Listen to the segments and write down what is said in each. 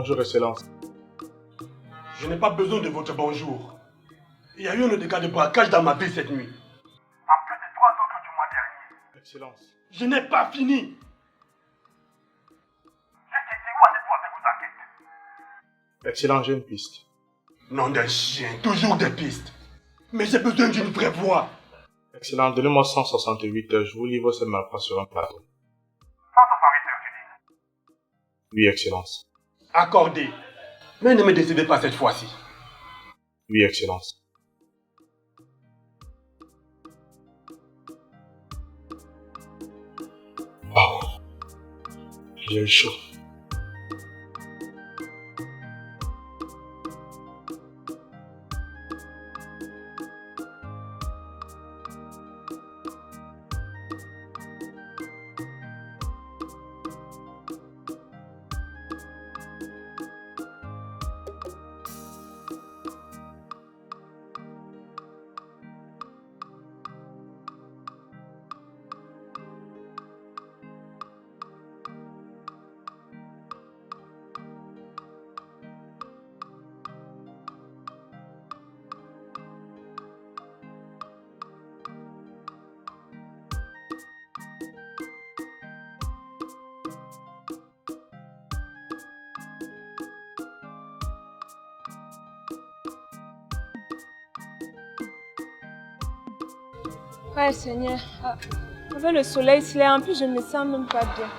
Bonjour, Excellence. Je n'ai pas besoin de votre bonjour. Il y a eu un autre cas de braquage dans ma ville cette nuit. En plus de 3 autres du mois dernier. Excellence. Je n'ai pas fini. Je te dis où allez-vous avec vos enquêtes? Excellence, j'ai une piste. Nom d'un chien, toujours des pistes. Mais j'ai besoin d'une vraie voix. Excellence, donnez-moi 168 heures, je vous livre ce malprat sur un plateau. 168 heures, tu dis? Oui, Excellence. Accordé. Mais ne me décidez pas cette fois-ci. Oui, Excellence. Oh, j'ai eu chaud. Ouais, Seigneur. Avec le soleil, s'il est en plus, je ne me sens même pas bien.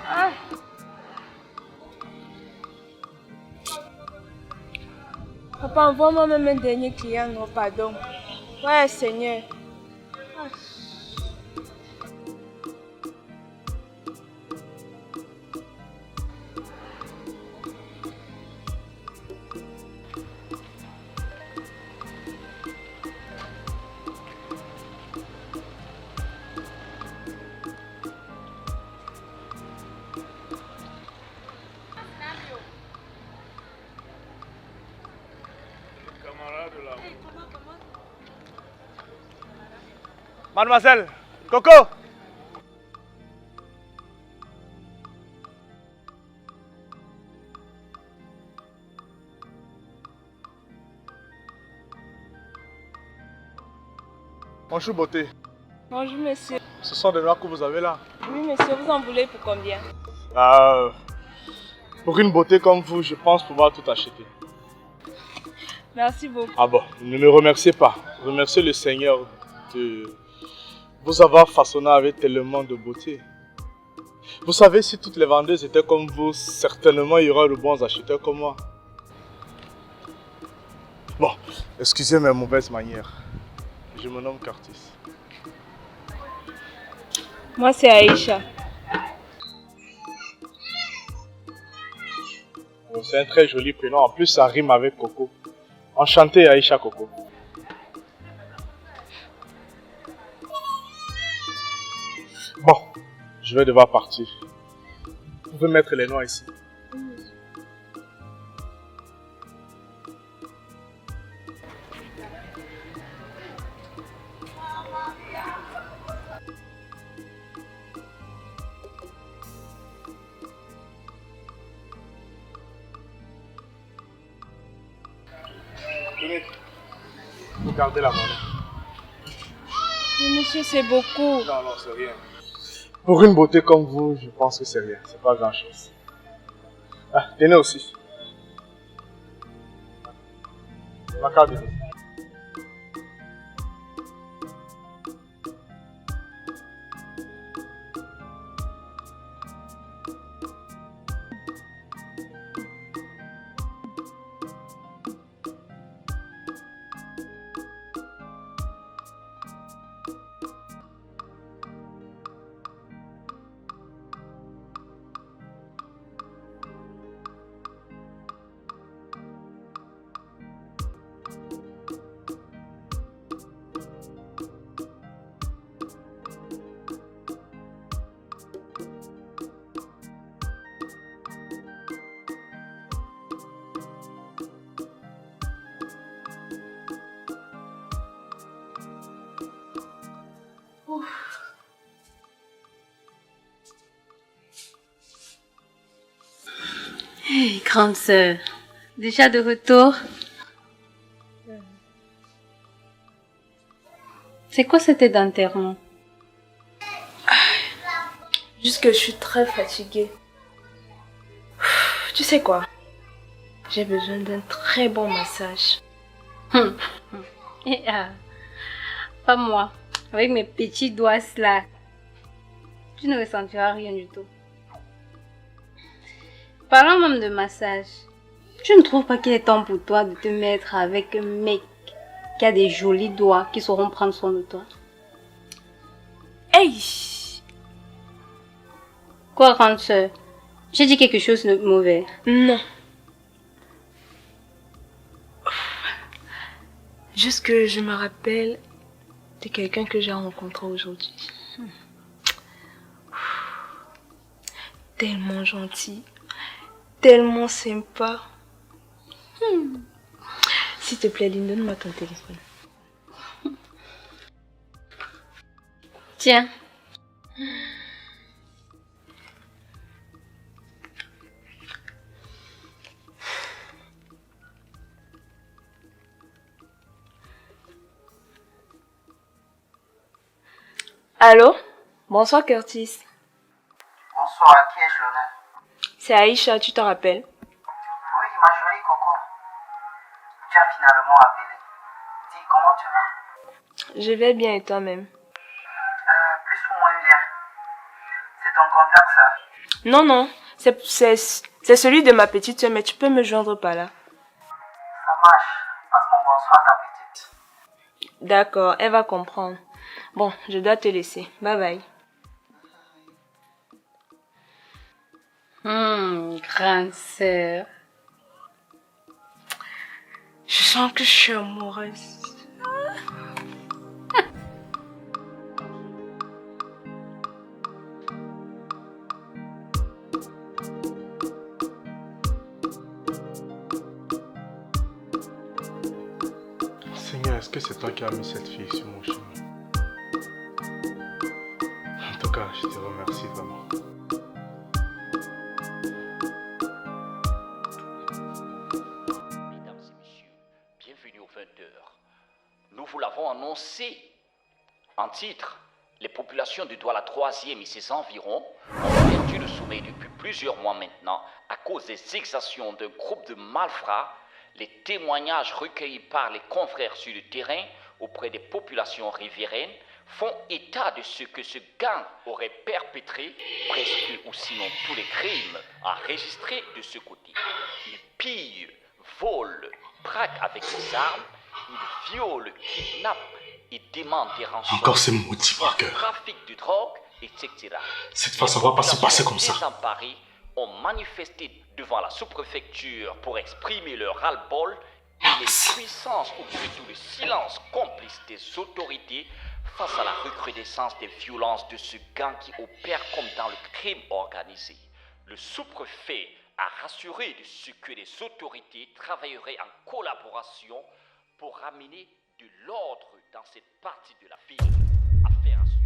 Ah. Papa, envoie-moi même un dernier client, non, pardon. Ouais, Seigneur. Ah. Mademoiselle, Coco! Bonjour beauté. Bonjour, monsieur. Ce sont des noix que vous avez là. Oui, monsieur, vous en voulez pour combien? Pour une beauté comme vous, je pense pouvoir tout acheter. Merci beaucoup. Ah bon, ne me remerciez pas. Remerciez le Seigneur de vous avoir façonné avec tellement de beauté. Vous savez, si toutes les vendeuses étaient comme vous, certainement il y aura de bons acheteurs comme moi. Bon, excusez mes mauvaises manières. Je me nomme Curtis. Moi, c'est Aïcha. C'est un très joli prénom. En plus, ça rime avec Coco. Enchanté, Aïcha Coco. Bon, je vais devoir partir. Vous pouvez mettre les noix ici. Tenez, vous gardez la monnaie. Mais monsieur, c'est beaucoup. Non, non, c'est rien. Pour une beauté comme vous, je pense que c'est rien. C'est pas grand chose. Ah, tenez aussi. Ma carte d'identité. Hey, grande sœur, déjà de retour? C'est quoi cet d'enterrement? Juste que je suis très fatiguée. Tu sais quoi? J'ai besoin d'un très bon massage. Et, pas moi. Avec mes petits doigts là, tu ne ressentiras rien du tout. Parlant même de massage, tu ne trouves pas qu'il est temps pour toi de te mettre avec un mec qui a des jolis doigts qui sauront prendre soin de toi? Hey! Quoi, grande sœur? J'ai dit quelque chose de mauvais? Non. Juste que je me rappelle de quelqu'un que j'ai rencontré aujourd'hui. Tellement gentil, tellement sympa. S'il te plaît, Lynn, donne-moi ton téléphone. Tiens. Allô? Bonsoir Curtis. Bonsoir, à qui ai-je l'honneur? C'est Aïcha, tu te rappelles? Oui, ma jolie Coco. Tu as finalement appelé. Dis, comment tu vas? Je vais bien et toi-même? Plus ou moins bien. C'est ton contact, ça? Non, non, c'est celui de ma petite soeur, mais tu peux me joindre par là. Ça marche. Passe mon bonsoir à ta petite. D'accord, elle va comprendre. Bon, je dois te laisser. Bye bye. Grande sœur. Je sens que je suis amoureuse. Seigneur, est-ce que c'est toi qui as mis cette fille sur mon chemin? En tout cas, je te remercie vraiment. Mesdames et messieurs, bienvenue aux 20h. Nous vous l'avons annoncé en titre. Les populations de Douala 3e et ses environs ont perdu le sommeil depuis plusieurs mois maintenant à cause des exactions d'un groupe de malfrats. Les témoignages recueillis par les confrères sur le terrain auprès des populations riveraines font état de ce que ce gang aurait perpétré, presque ou sinon tous les crimes enregistrés de ce côté. Ils pillent, volent, braquent avec des armes, ils violent, kidnappent et demandent des rançons. Encore ces maudits braqueurs. Trafic de drogue, etc. Cette fois, ça va pas se passer comme ça. Les désemparés ont manifesté devant la sous-préfecture pour exprimer leur ras-le-bol et les puissances ou plutôt le silence complice des autorités face à la recrudescence des violences de ce gang qui opère comme dans le crime organisé. Le sous-préfet a rassuré de ce que les autorités travailleraient en collaboration pour ramener de l'ordre dans cette partie de la ville. Affaire à suivre.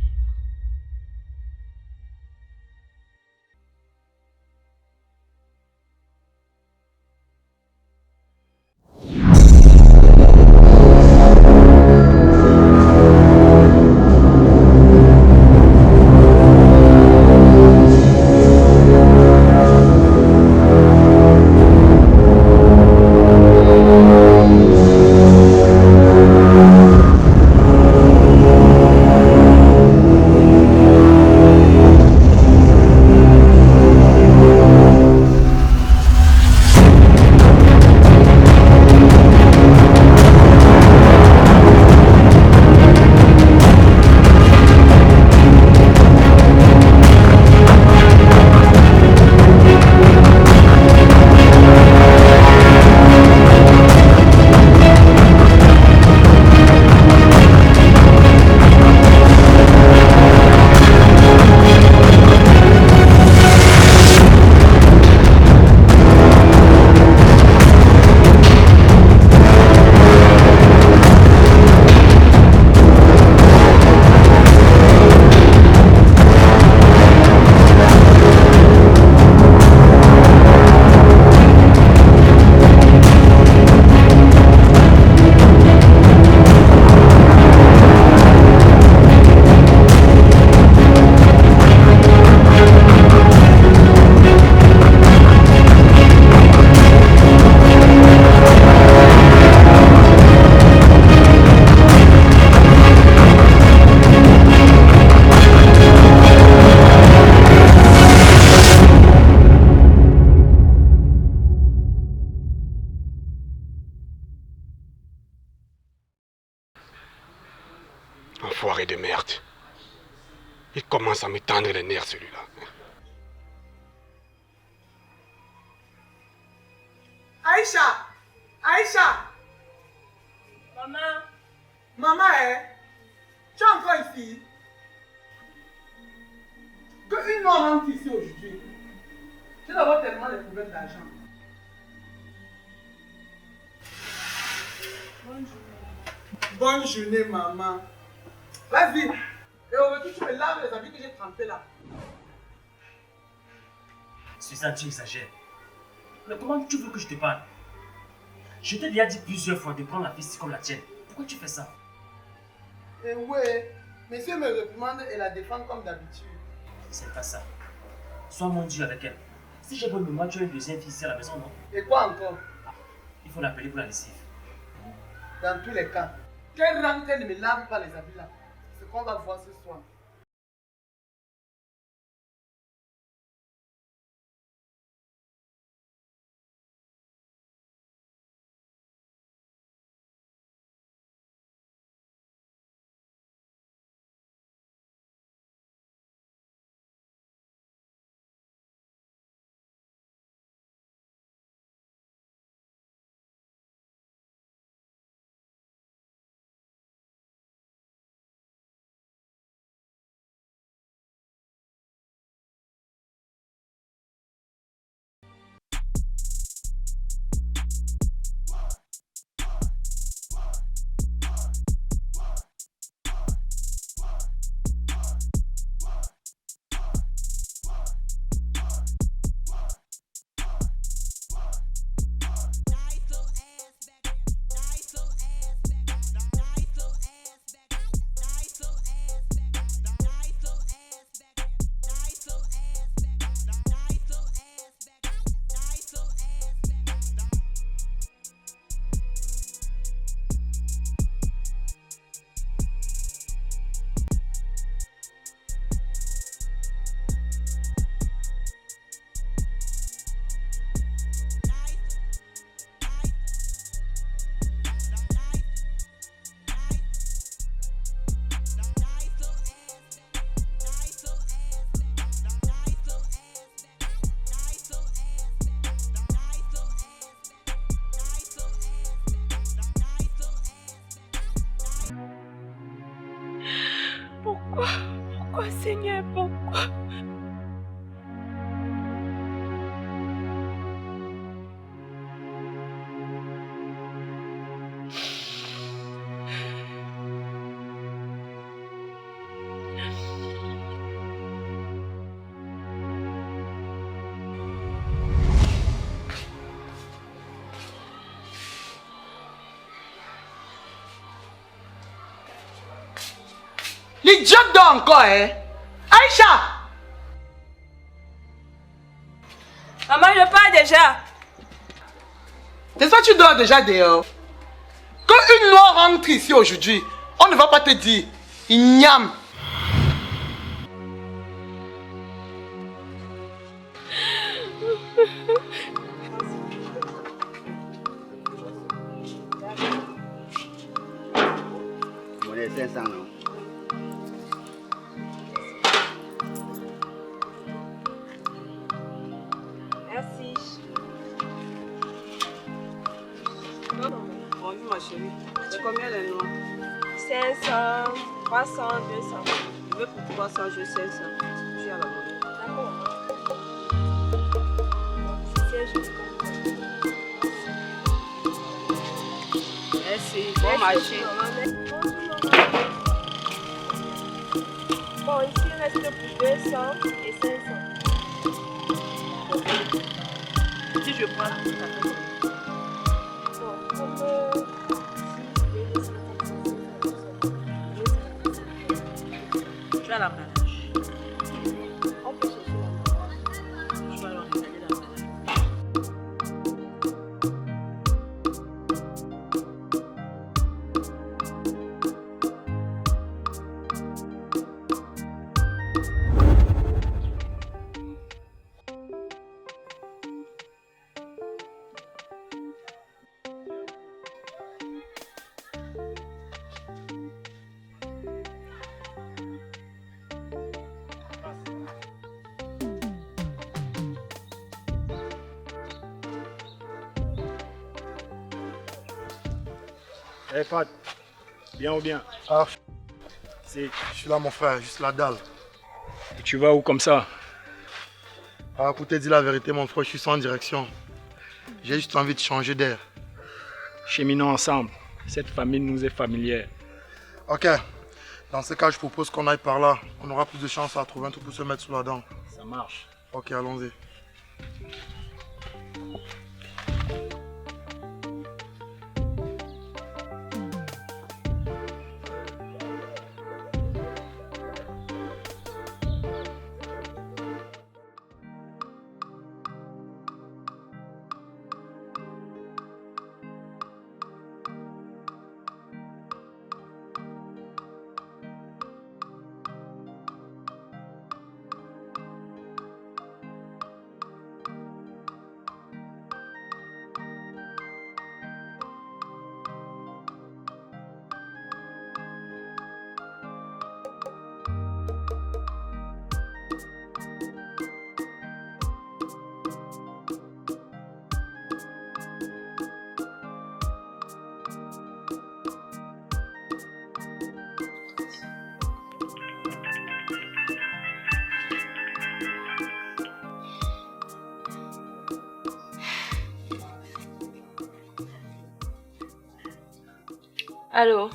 Enfoiré de merde. Il commence à me tendre les nerfs, celui-là. Aïcha! Aïcha! Maman, Maman, hein? Tu es encore ici? Que une noire rentre ici aujourd'hui. J'ai d'abord tellement de problèmes d'argent. Bonne journée, maman. Vas-y. Et au retour, tu me laves les habits que j'ai trempés là. Suzanne, tu exagères. Mais comment tu veux que je te parle? Je t'ai déjà dit plusieurs fois de prendre la fille comme la tienne. Pourquoi tu fais ça? Eh ouais, monsieur me réprimande et la défend comme d'habitude. C'est pas ça. Sois mon Dieu avec elle. Si j'ai bonne mémoire, tu as une deuxième fille ici à la maison, non? Et quoi encore? Il faut l'appeler pour la lessive. Dans tous les cas, qu'elle rentre, elle ne me lave pas les habits là. C'est ce qu'on va voir ce soir. Pourquoi, Seigneur, pourquoi? L'idiote dort encore, hein? Aïcha! Maman, je pars déjà. C'est ça, tu dors déjà dehors. Quand une noire rentre ici aujourd'hui, on ne va pas te dire igname. Vous voulez 500, non? Merci. Bonjour ma chérie. C'est combien les noirs? 500, 300, 200. Je veux pour 300, je veux 500. Je suis à la monnaie. D'accord. C'est je Merci. Bon marché. Bon, ici il reste pour 200 et 500. Si je prends la petite affaire. Bon, comme Tu as l'emballage. on peut chercher la Je vais alors regarder l'emballage. Eh Fat, bien ou bien? Ah, je suis là mon frère, juste la dalle. Et tu vas où comme ça? Ah, pour te dire la vérité mon frère, je suis sans direction. J'ai juste envie de changer d'air. Cheminons ensemble. Cette famille nous est familière. Ok, dans ce cas je propose qu'on aille par là. On aura plus de chance à trouver un truc pour se mettre sous la dent. Ça marche. Ok, allons-y. Allô?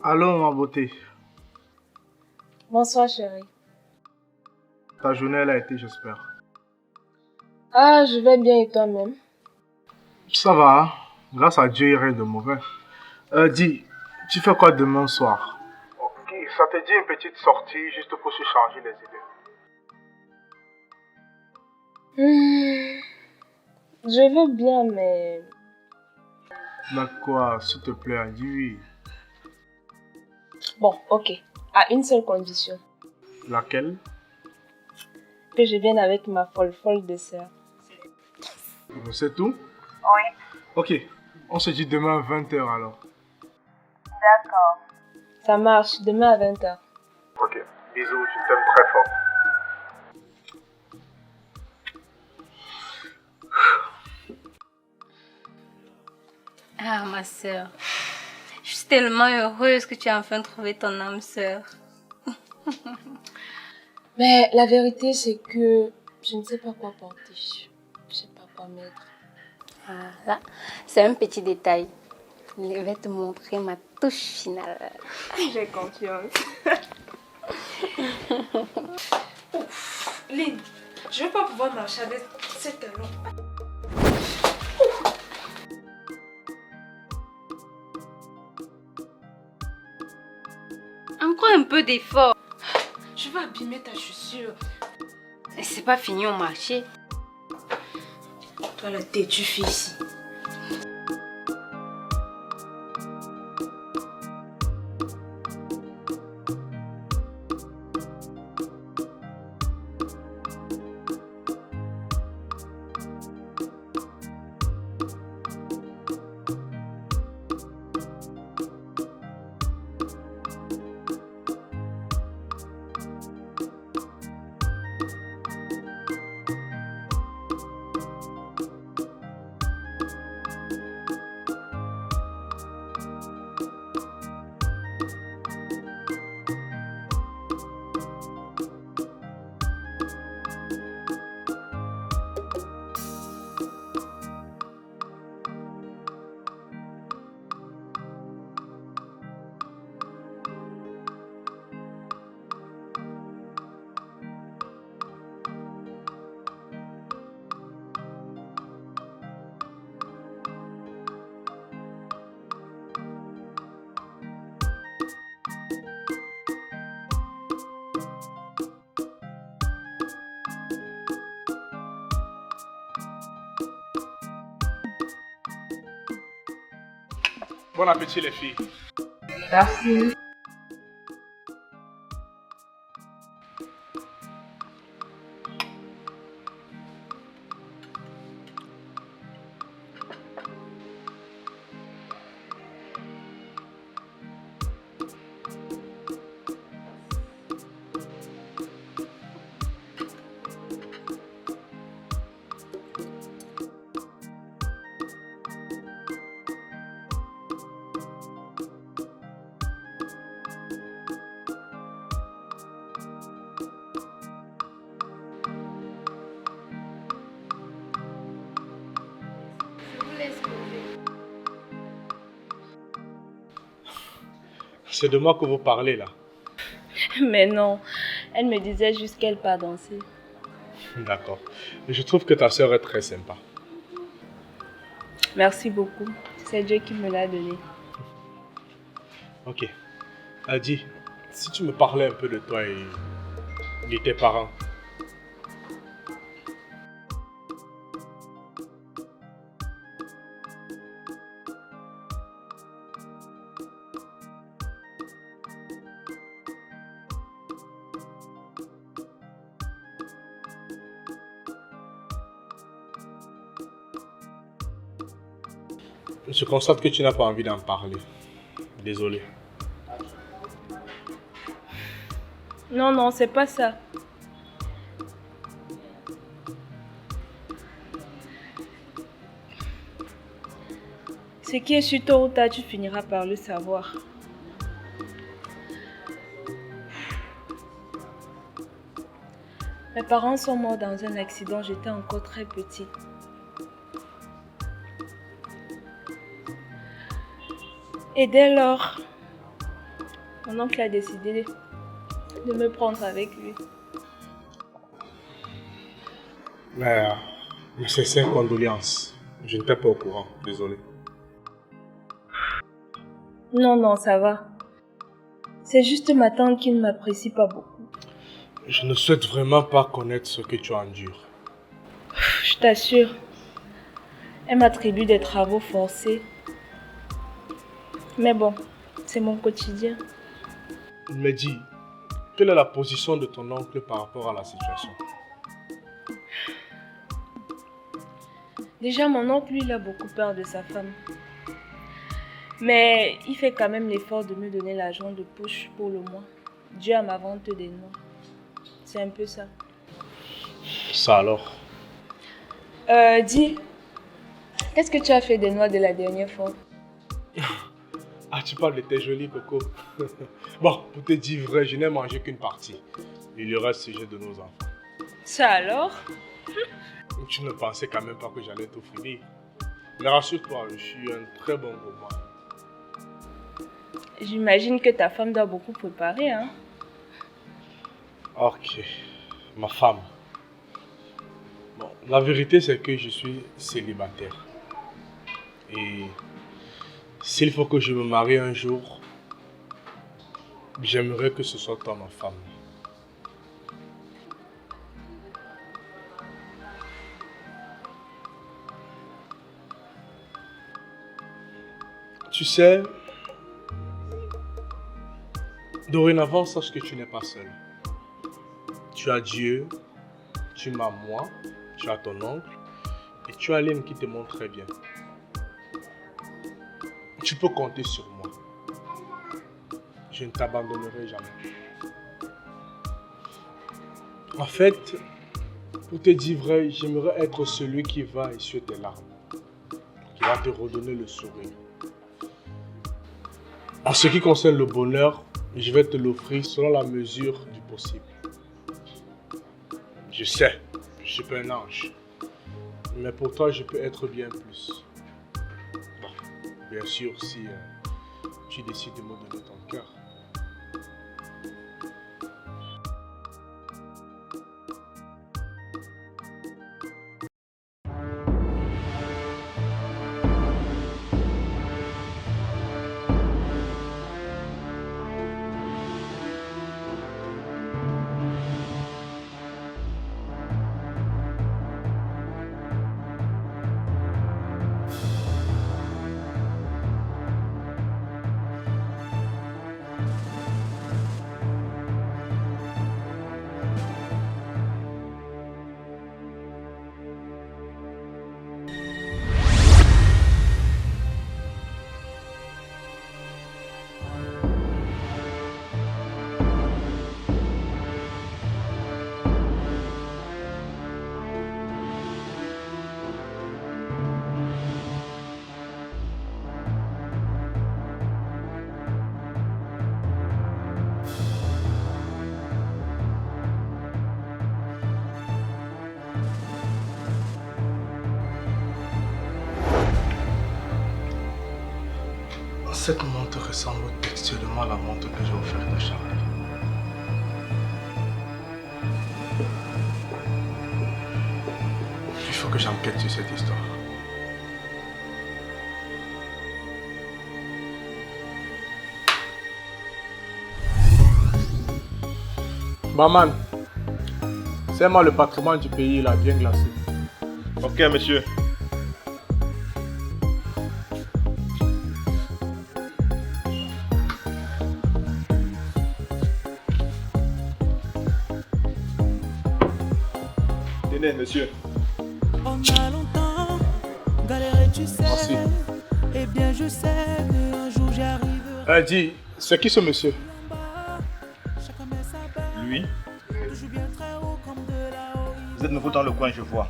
Allô, ma beauté. Bonsoir, chérie. Ta journée, elle a été, j'espère. Ah, je vais bien et toi-même? Ça va, hein? Grâce à Dieu, il n'y a rien de mauvais. Dis, tu fais quoi demain soir? Ok, ça te dit une petite sortie juste pour se changer les idées? Je veux bien, mais... Mais quoi, s'il te plaît, dis oui. Bon, ok. À une seule condition. Laquelle? Que je vienne avec ma folle de sœur. C'est tout? Oui. Ok, on se dit demain à 20h alors. D'accord. Ça marche, demain à 20h. Ok, bisous, je t'aime très fort. Ah, ma sœur. Je suis tellement heureuse que tu as enfin trouvé ton âme sœur. Mais la vérité, c'est que je ne sais pas quoi porter. Je ne sais pas quoi mettre. Ah, là, c'est un petit détail. Je vais te montrer ma touche finale. J'ai confiance. Ouf, Lynn, je ne vais pas pouvoir marcher avec ces talons. Encore un peu d'effort. Je vais abîmer ta chaussure. Et c'est pas fini au marché. Toi, la têtue fille ici. Bon appétit les filles. Merci. C'est de moi que vous parlez là. Mais non, elle me disait juste qu'elle part danser. D'accord. Je trouve que ta sœur est très sympa. Merci beaucoup. C'est Dieu qui me l'a donné. Ok. Adi, si tu me parlais un peu de toi et de tes parents. Je constate que tu n'as pas envie d'en parler. Désolé. Non, non, c'est pas ça. Ce qui est sûr, tôt ou tard, tu finiras par le savoir. Mes parents sont morts dans un accident, j'étais encore très petite. Et dès lors, mon oncle a décidé de me prendre avec lui. Mes sincères condoléances. Je n'étais pas au courant, désolé. Non, non, ça va. C'est juste ma tante qui ne m'apprécie pas beaucoup. Je ne souhaite vraiment pas connaître ce que tu endures. Je t'assure, elle m'attribue des travaux forcés. Mais bon, c'est mon quotidien. Il me dit, quelle est la position de ton oncle par rapport à la situation? Déjà, mon oncle, lui, il a beaucoup peur de sa femme. Mais il fait quand même l'effort de me donner l'argent de poche pour le mois, dû à ma vente des noix. C'est un peu ça. Ça alors? Dis, qu'est-ce que tu as fait des noix de la dernière fois? Ah, tu parles de tes jolis cocos. Bon, pour te dire vrai, je n'ai mangé qu'une partie. Et le reste, c'est de nos enfants. Ça alors? Tu ne pensais quand même pas que j'allais t'offrir. Mais rassure-toi, je suis un très bon gourmand. J'imagine que ta femme doit beaucoup préparer, hein? Ok, ma femme. Bon, la vérité, c'est que je suis célibataire. Et s'il faut que je me marie un jour, j'aimerais que ce soit toi ma femme. Tu sais, dorénavant, sache que tu n'es pas seul. Tu as Dieu, tu m'as moi, tu as ton oncle et tu as Lynn qui te montre très bien. Tu peux compter sur moi. Je ne t'abandonnerai jamais. En fait, pour te dire vrai, j'aimerais être celui qui va essuyer tes larmes, qui va te redonner le sourire. En ce qui concerne le bonheur, je vais te l'offrir selon la mesure du possible. Je sais, je suis pas un ange, mais pour toi, je peux être bien plus. Bon, bien sûr, si tu décides de me donner ton cœur. cette montre ressemble textuellement à la montre que j'ai offerte à Charles. Il faut que j'enquête sur cette histoire. Maman, c'est moi le patrimoine du pays, là, bien glacé. Ok, monsieur. Tenez, monsieur. On a longtemps galéré, tu sais. Merci. Eh bien, je sais qu'un jour j'arriverai. Dis, c'est qui ce monsieur? Lui. Vous êtes nouveau dans le coin, je vois.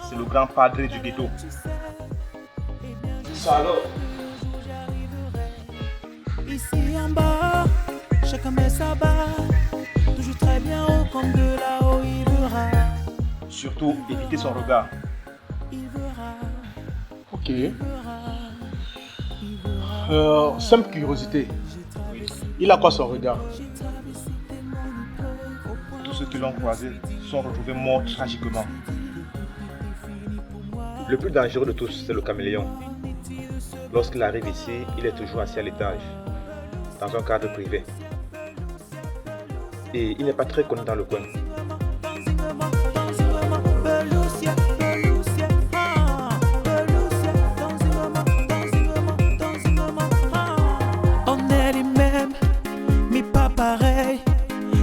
C'est le grand padre du ghetto. Ça alors? Ici en bas, chacun met sa barre. Toujours très bien haut comme de là-haut, il verra. Surtout, évitez son regard. Ok. Simple curiosité. Il a quoi son regard? Tous ceux qui l'ont croisé sont retrouvés morts tragiquement. Le plus dangereux de tous, c'est le caméléon. Lorsqu'il arrive ici, il est toujours assis à l'étage, dans un cadre privé. Et il n'est pas très connu dans le coin. On est les mêmes, mais pas pareil.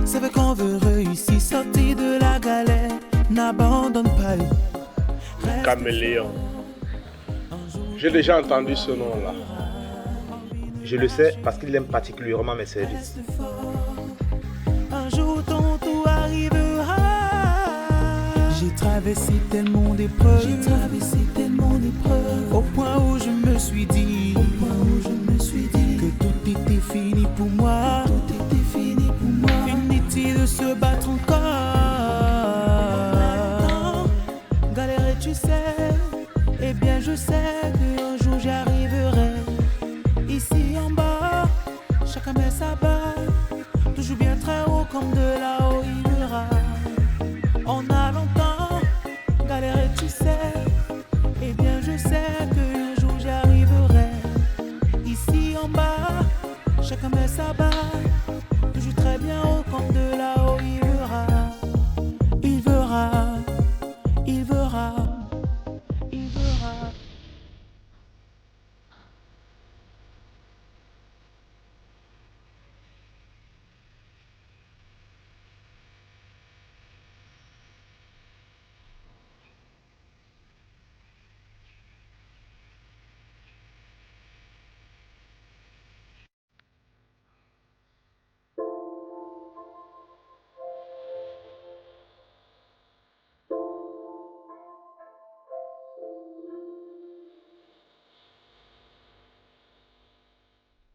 C'est vrai qu'on veut réussir, sortir de la galère. N'abandonne pas. Caméléon. J'ai déjà entendu ce nom-là. Je le sais parce qu'il aime particulièrement mes services. Un jour ton tour arrivera. J'ai traversé tellement d'épreuves. Au point où je me suis dit, que tout était fini pour moi. Inutile de se battre encore. Galérer, tu sais. Eh bien, je sais qu'un jour j'arriverai. Ici en bas, chacun met sa barre. Toujours bien très haut comme de là-haut il verra. On a longtemps galéré, tu sais. Eh bien, je sais qu'un jour j'arriverai. Ici en bas, chacun met sa barre. Toujours très bien haut comme de là-haut il verra. Il verra. Il verra. Il verra.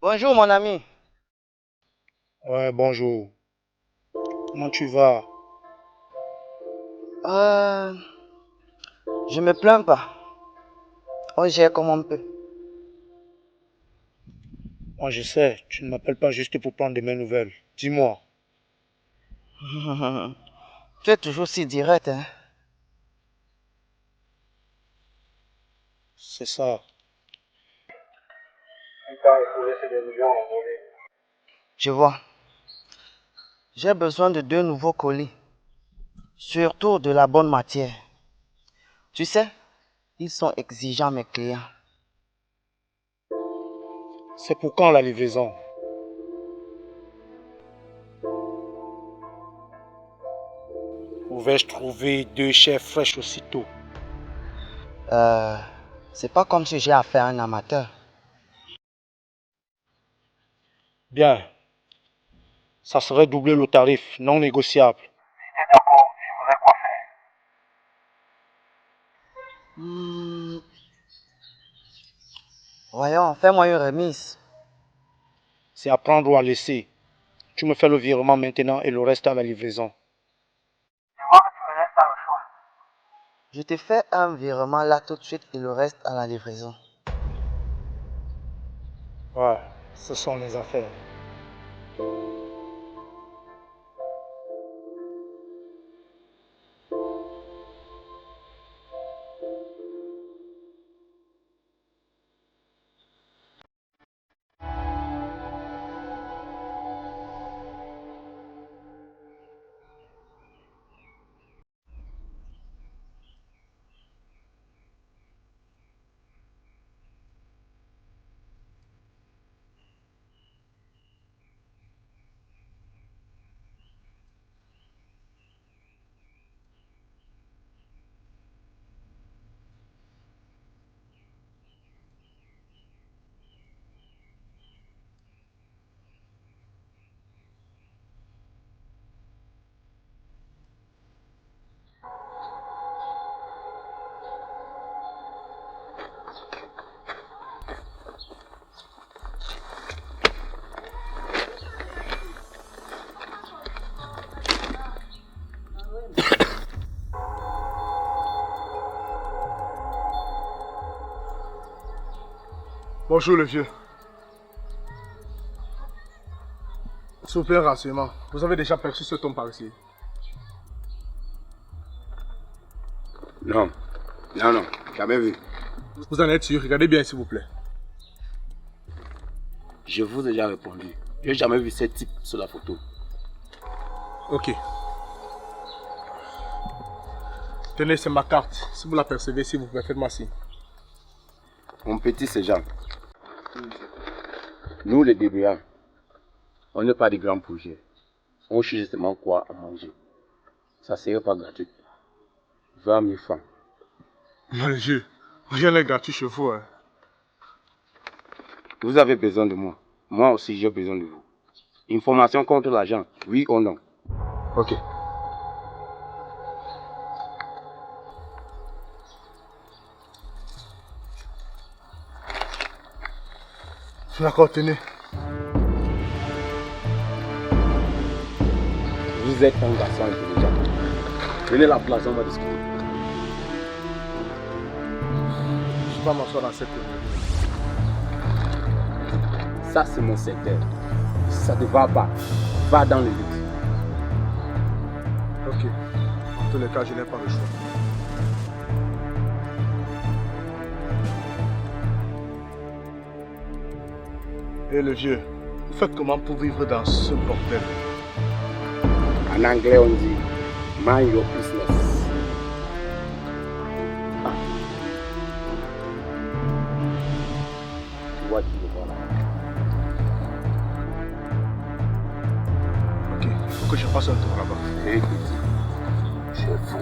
Bonjour mon ami. Ouais, bonjour. Comment tu vas? Je me plains pas. On gère comme on peut. Moi, je sais, tu ne m'appelles pas juste pour prendre de mes nouvelles. Dis-moi. Tu es toujours si direct, hein? C'est ça. Je vois. J'ai besoin de 2 nouveaux colis. Surtout de la bonne matière. Tu sais, ils sont exigeants, mes clients. C'est pour quand la livraison? Pouvais-je trouver 2 chefs fraîches aussitôt? C'est pas comme si j'ai affaire à un amateur. Bien. Ça serait doubler le tarif, non négociable. Voyons, fais-moi une remise. C'est à prendre ou à laisser. Tu me fais le virement maintenant et le reste à la livraison. Je te fais un virement là tout de suite et le reste à la livraison. Ouais, ce sont les affaires. Bonjour le vieux. S'il vous plaît, un renseignement. Vous avez déjà perçu ce ton par ici? Non. Non, jamais vu. Vous en êtes sûr? Regardez bien s'il vous plaît. Je vous ai déjà répondu. Je n'ai jamais vu ce type sur la photo. Ok. Tenez, c'est ma carte. Si vous la percevez, s'il vous plaît, faites-moi signe. Mon petit Sergent, nous les débrouillards, on n'est pas des grands projets. On cherche justement quoi à manger. Ça serait pas gratuit. 20 000 francs. Mon Dieu, rien n'est gratuit chez vous. Hein. Vous avez besoin de moi. Moi aussi, j'ai besoin de vous. Information contre l'argent, oui ou non? Ok. D'accord, tenez. Vous êtes un garçon intelligent. Prenez la place, on va discuter. Je vais m'asseoir dans cette cour. Ça, c'est mon secteur. Ça ne va pas. Va dans le lit. Ok. En tous les cas, je n'ai pas le choix. Et le vieux, vous faites comment pour vivre dans ce bordel? En anglais, on dit mind your business. Ah. Tu vois, tu le vois là. Ok, il faut que je fasse un tour là-bas. Écoute, je suis fou.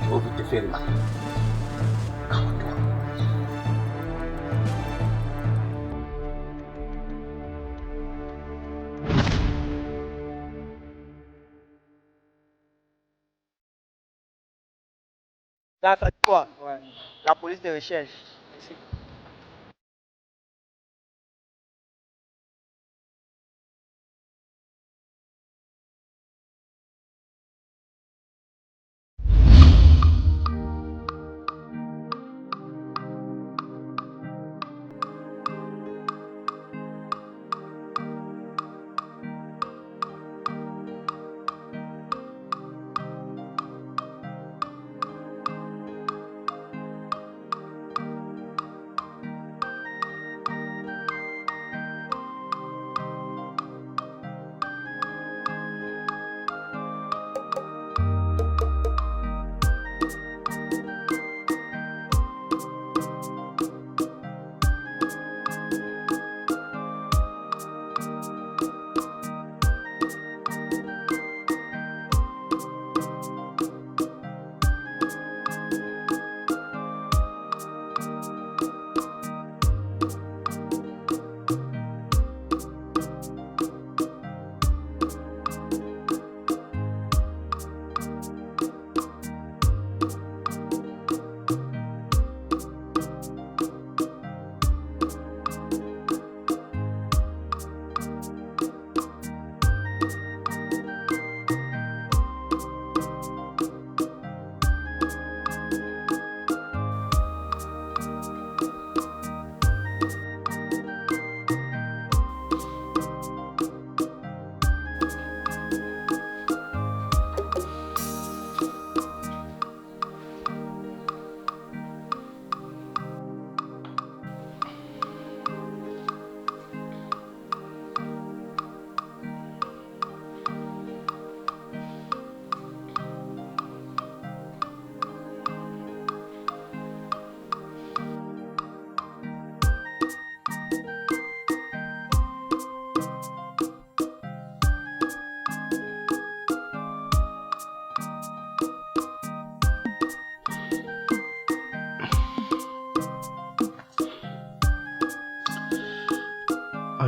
Je vais te faire mal. Ça fait quoi? Ouais. La police de recherche.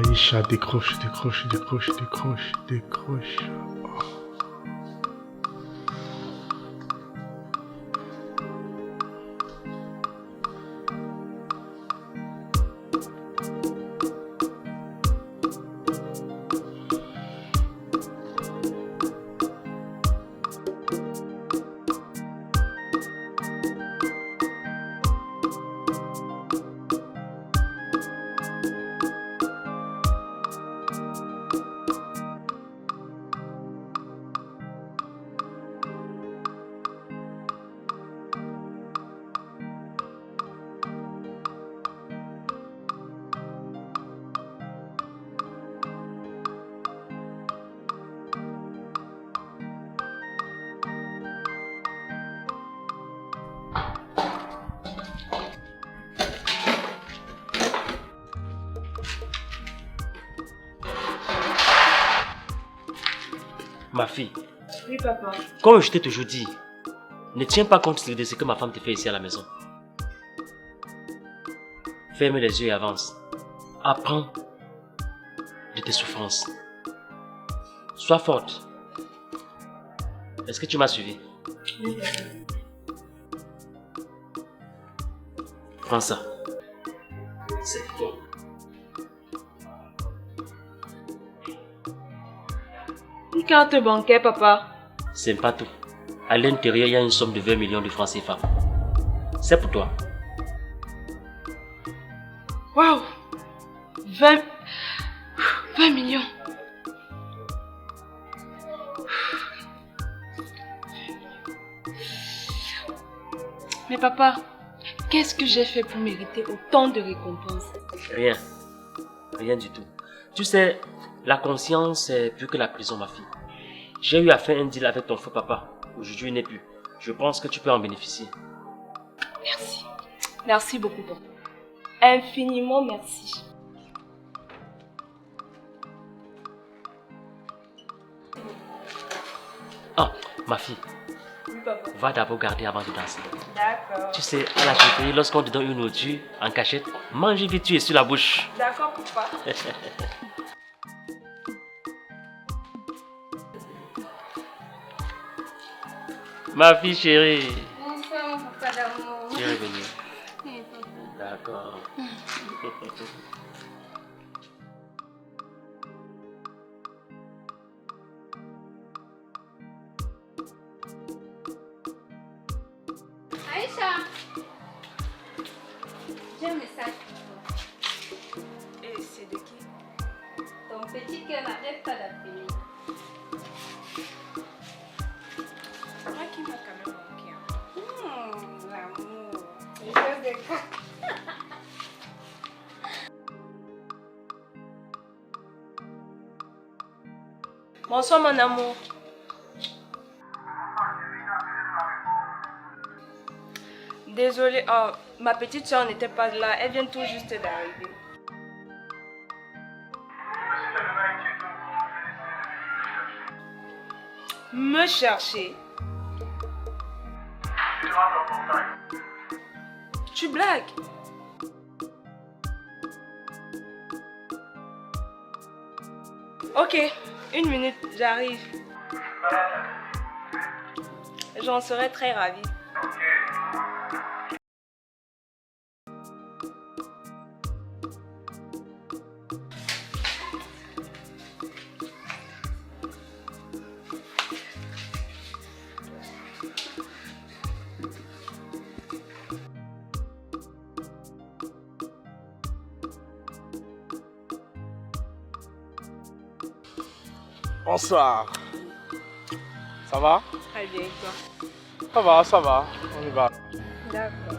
Aïcha, décroche, décroche, décroche, décroche, décroche. Ma fille, Oui, papa. comme je t'ai toujours dit, ne tiens pas compte de ce que ma femme te fait ici à la maison. Ferme les yeux et avance. Apprends de tes souffrances. Sois forte. Est-ce que tu m'as suivi? Oui, papa. Prends ça. C'est bon. Une carte bancaire, papa. C'est pas tout. À l'intérieur, il y a une somme de 20 millions de francs CFA. C'est pour toi. Waouh! 20 millions. Mais papa, qu'est-ce que j'ai fait pour mériter autant de récompenses? Rien. Rien du tout. Tu sais, la conscience est plus que la prison, ma fille. J'ai eu à faire un deal avec ton faux papa. Aujourd'hui, il n'est plus. Je pense que tu peux en bénéficier. Merci. Merci beaucoup, papa. Infiniment merci. Ah, ma fille, Oui, papa. va d'abord garder avant de danser. D'accord. Tu sais, à la cafétéria, lorsqu'on te donne une nourriture en cachette, mange vite, tu es sur la bouche. D'accord, papa. Ma fille chérie, Bonsoir, mon papa d'amour. tu es revenue. Oui, papa. D'accord. Aïcha, j'ai un message pour toi. Et c'est de qui? Ton petit cœur n'arrête pas d'appeler. Moi qui m'a quand même manqué. L'amour. Les choses de quoi? Bonsoir, mon amour. Désolée, oh, ma petite soeur n'était pas là. Elle vient tout juste d'arriver. Me chercher? Tu blagues? Ok, une minute, j'arrive. J'en serais très ravie. Bonsoir. Ça va? Très bien, et toi? Ça va, on y va. D'accord.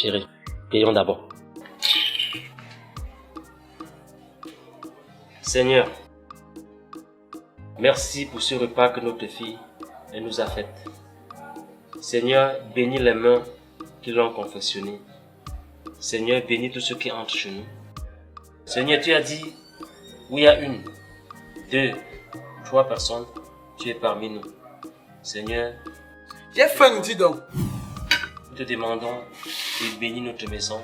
Chérie, payons d'abord. Seigneur, merci pour ce repas que notre fille nous a fait. Seigneur, bénis les mains qui l'ont confectionné. Seigneur, bénis tous ceux qui entrent chez nous. Seigneur, tu as dit, où il y a 1, 2, 3 personnes, tu es parmi nous. Seigneur, j'ai faim, dis donc. Nous te demandons de bénir notre maison,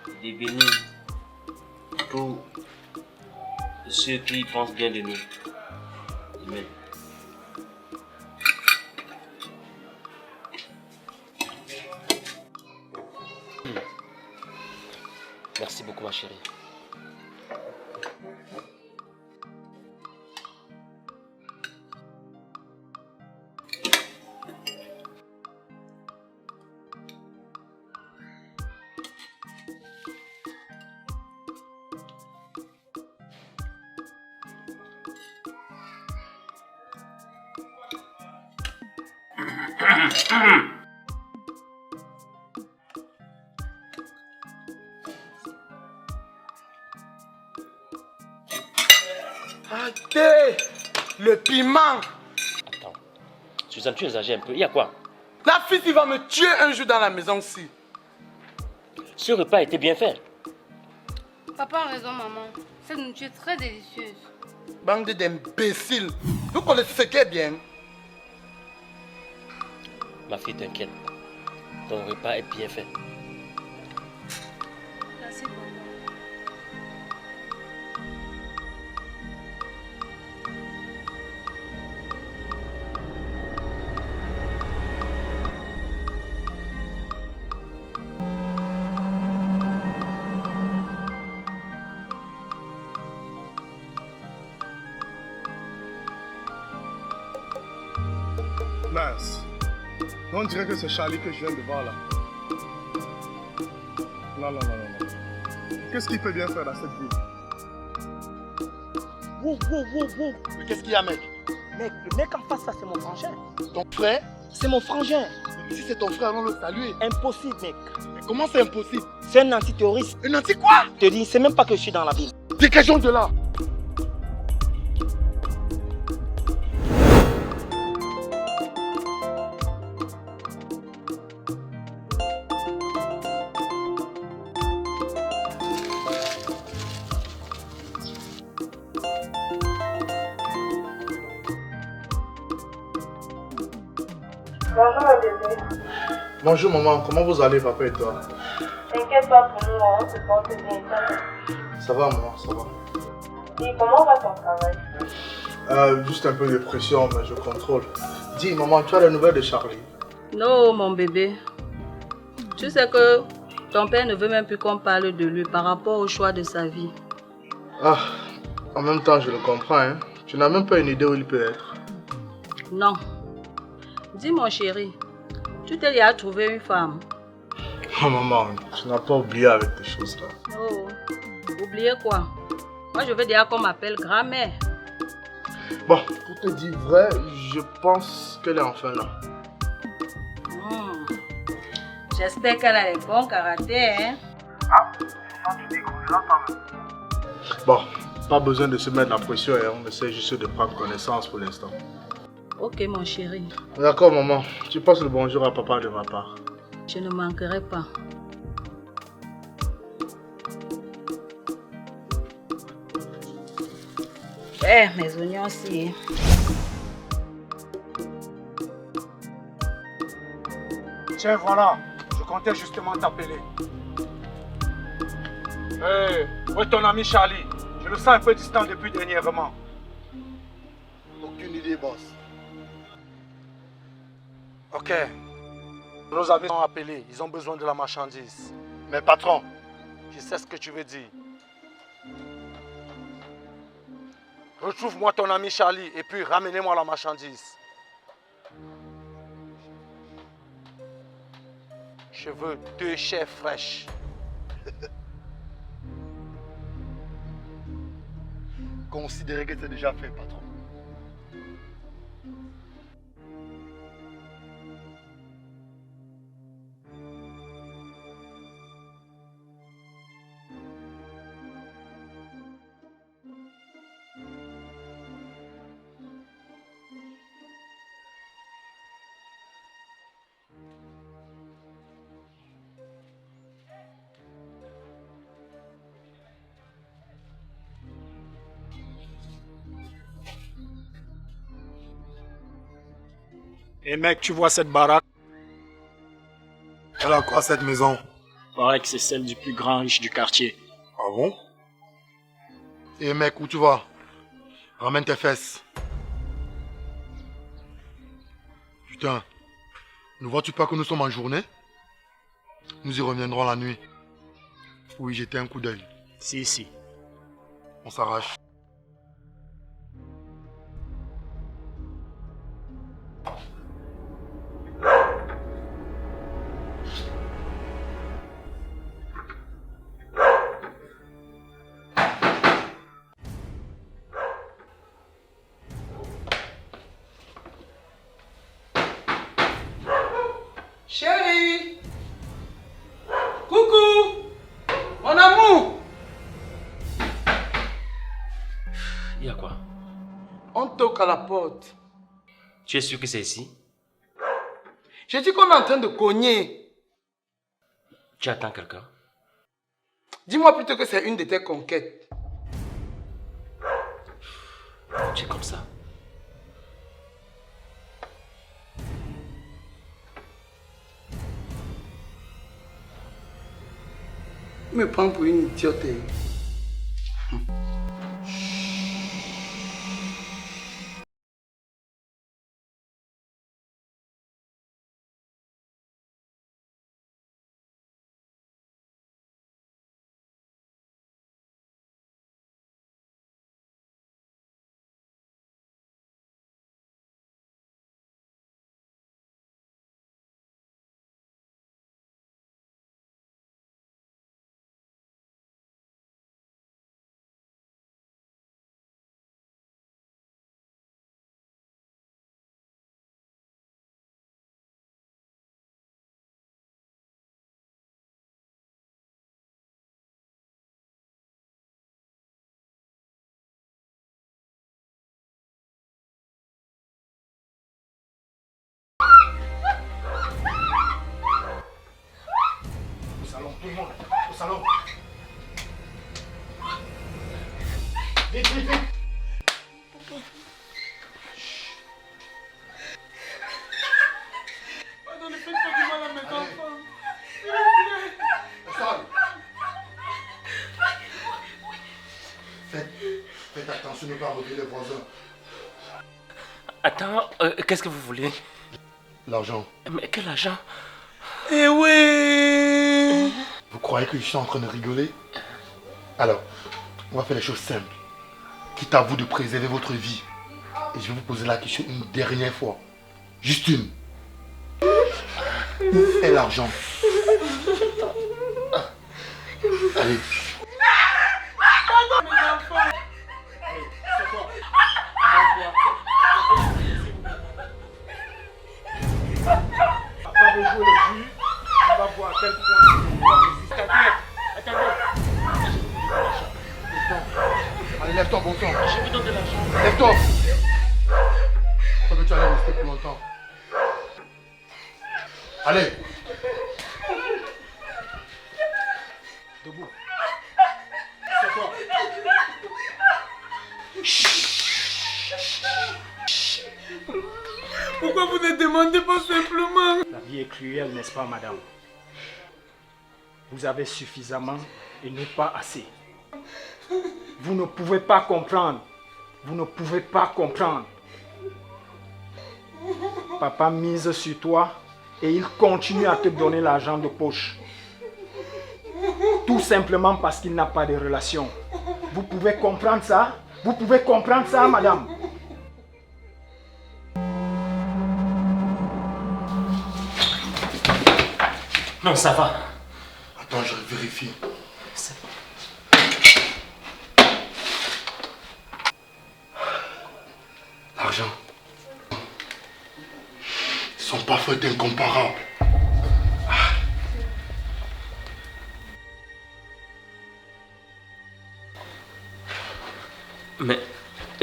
de bénir tous ceux qui pensent bien de nous. Amen. Merci beaucoup, ma chérie. Arrêtez le piment. Attends, Suzanne, tu exagères un peu. Il y a quoi? La fille, il va me tuer un jour dans la maison aussi. Ce repas était bien fait. Papa a raison, maman. Cette nourriture est très délicieuse. Bande d'imbéciles. Vous connaissez ce qui est bien. Ma fille, t'inquiète. Ton repas est bien fait. Merci, maman. Mince. On dirait que c'est Charlie que je viens de voir là. Non, non, non, non, non. Qu'est-ce qu'il peut bien faire dans cette ville? Wow. Mais qu'est-ce qu'il y a, mec? Mec, le mec en face, ça c'est mon frangin. Ton frère? C'est mon frangin. Mais si c'est ton frère, allons le saluer. Impossible, mec. Mais comment c'est impossible? C'est un antiterroriste. Un anti quoi? Je te dis, c'est même pas que je suis dans la ville. Dégageons de là. Bonjour ma bébé. Bonjour maman, comment vous allez papa et toi? T'inquiète pas pour nous, on se porte bien. Ça va maman, ça va. Dis, comment va ton travail? Juste un peu de pression, mais je contrôle. Dis maman, tu as des nouvelles de Charlie? Non mon bébé. Tu sais que ton père ne veut même plus qu'on parle de lui par rapport au choix de sa vie. Ah, en même temps je le comprends hein. Tu n'as même pas une idée où il peut être. Non. Dis mon chéri, tu t'es déjà trouvé une femme? Oh maman, tu n'as pas oublié avec tes choses là. Oh, oubliez quoi? Moi je veux déjà qu'on m'appelle grand-mère. Bon, pour te dire vrai, je pense qu'elle est enfin là. J'espère qu'elle a les bons caractères, hein? Ah, tu découvres là. Bon, pas besoin de se mettre la pression, hein. On essaie juste de prendre connaissance pour l'instant. Ok mon chéri. D'accord maman, tu passes le bonjour à papa de ma part. Je ne manquerai pas. Mes oignons aussi. Tiens, voilà. Je comptais justement t'appeler. Hey, où est ton ami Charlie? Je le sens un peu distant depuis dernièrement. Aucune idée, boss. Ok. Nos amis sont appelés. Ils ont besoin de la marchandise. Mais patron, je sais ce que tu veux dire. Retrouve-moi ton ami Charlie et puis ramenez-moi la marchandise. Je veux 2 chairs fraîches. Considérez que c'est déjà fait, patron. Et mec, tu vois cette baraque? Elle a quoi cette maison? Paraît que c'est celle du plus grand riche du quartier. Ah bon? Et mec, où tu vas? Ramène tes fesses. Putain, ne vois-tu pas que nous sommes en journée? Nous y reviendrons la nuit. Oui, jetez un coup d'œil. Si. On s'arrache. Chérie! Coucou! Mon amour! Il y a quoi? On toque à la porte. Tu es sûr que c'est ici? J'ai dit qu'on est en train de cogner. Tu attends quelqu'un? Dis-moi plutôt que c'est une de tes conquêtes. Tu es comme ça. Il me prend pour une idiote. Tout le monde, au salon. Vite, vite, vite. Pardon, ne faites pas du mal à mes enfants. Faites attention de ne pas réveiller les voisins. Attends, qu'est-ce que vous voulez? L'argent. Mais quel argent? Eh ouais! Vous croyez que je suis en train de rigoler? Alors, on va faire les choses simples. Quitte à vous de préserver votre vie. Et je vais vous poser la question une dernière fois. Juste une. Où est l'argent? Allez. Pardon, mes enfants. Allez, c'est quoi? Papa veut jouer le jus. On va voir à quel point il va résister. Allez, lève-toi, bon sang. Je vous donne de l'argent. Lève-toi. Faut que tu allais rester plus longtemps. Allez. Debout. C'est quoi? Pourquoi vous ne demandez pas simplement? La vie est cruelle, n'est-ce pas, madame? Vous avez suffisamment et non pas assez. Vous ne pouvez pas comprendre. Vous ne pouvez pas comprendre. Papa mise sur toi et il continue à te donner l'argent de poche. Tout simplement parce qu'il n'a pas de relation. Vous pouvez comprendre ça? Vous pouvez comprendre ça, madame? Non, ça va. Attends, je vérifie. L'argent. Son parfum est incomparable. Mais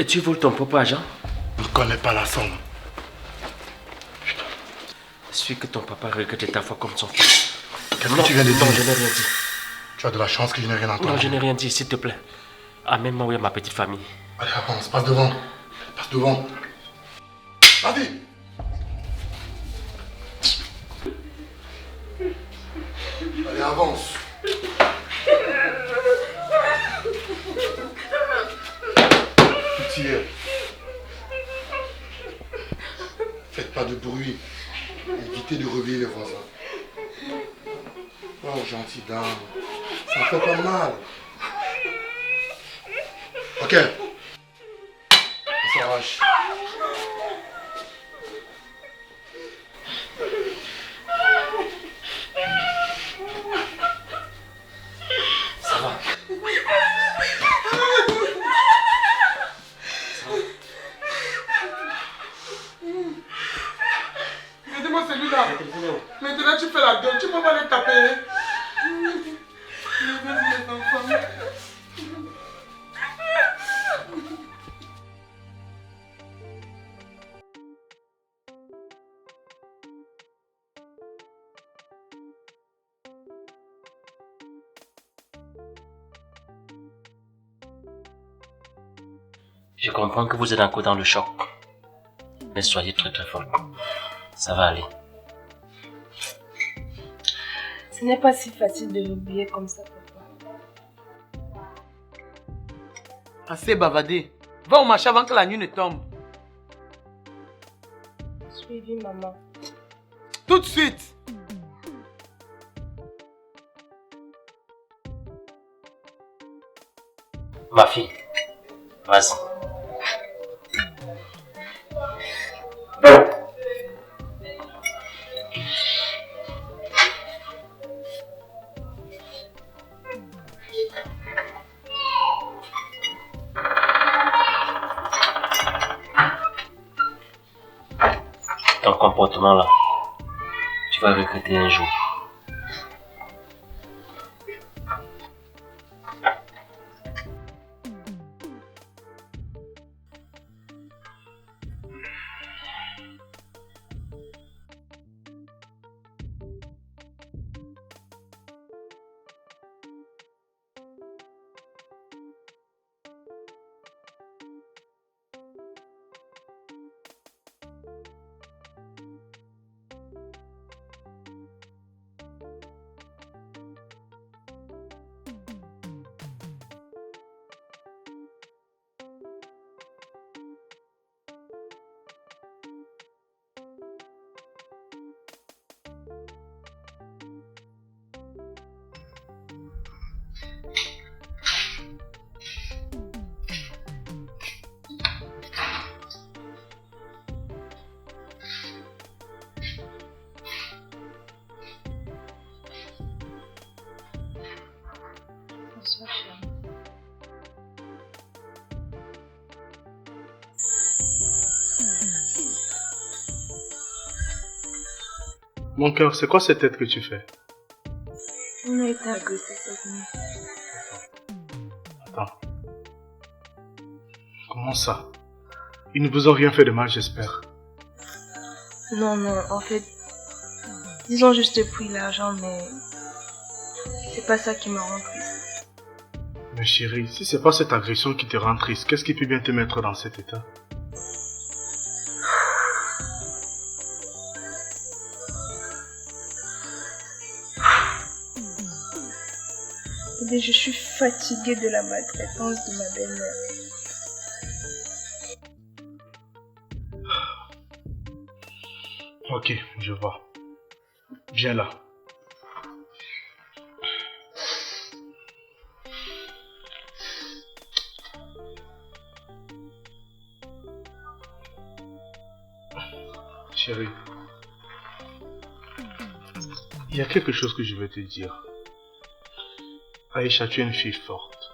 tu voles ton propre argent? Je ne connais pas la somme. Suis que ton papa regrette ta foi comme son fils. Qu'est-ce que tu viens de dire? Non, je n'ai rien dit. Tu as de la chance que je n'ai rien entendu. Non, je n'ai rien dit, s'il te plaît. Amène-moi où est ma petite famille. Allez, avance, passe devant. Passe devant. Vas-y. Faites pas de bruit. Évitez de réveiller les voisins. Oh, gentille dame. Ça fait pas mal. Ok. On s'arrache. Ça va. Aidez-moi celui-là. Maintenant tu fais la gueule, tu peux pas les taper. Vas-y les enfants. Je comprends que vous êtes encore dans le choc. Mais soyez très très fort. Ça va aller. Ce n'est pas si facile de l'oublier comme ça, papa. Assez bavardé. Va au marché avant que la nuit ne tombe. Suivi, maman. Tout de suite. Ma fille, vas-y. Ton comportement là, tu vas regretter un jour. Mon cœur, c'est quoi cette tête que tu fais? On a été agressés cette nuit. Attends. Comment ça? Ils ne vous ont rien fait de mal, j'espère. Non, en fait, ils ont juste pris l'argent, mais c'est pas ça qui me rend triste. Mais chérie, si c'est pas cette agression qui te rend triste, qu'est-ce qui peut bien te mettre dans cet état? Bébé, je suis fatiguée de la maltraitance de ma belle-mère. Ok, je vois. Viens là. Chérie, il y a quelque chose que je veux te dire. Aïcha, tu es une fille forte.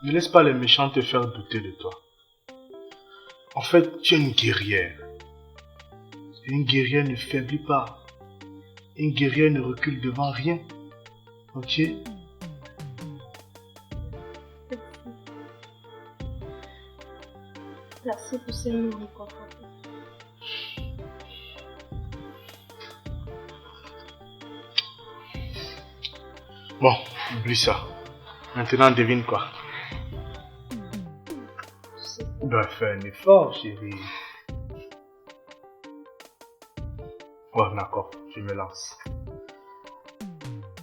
Ne laisse pas les méchants te faire douter de toi. En fait, tu es une guerrière. Et une guerrière ne faiblit pas. Une guerrière ne recule devant rien. Ok? Merci pour ces mots réconfortants. Bon, oublie ça. Maintenant, devine quoi. Bah, fais un effort, chérie. Ouais, d'accord, je me lance.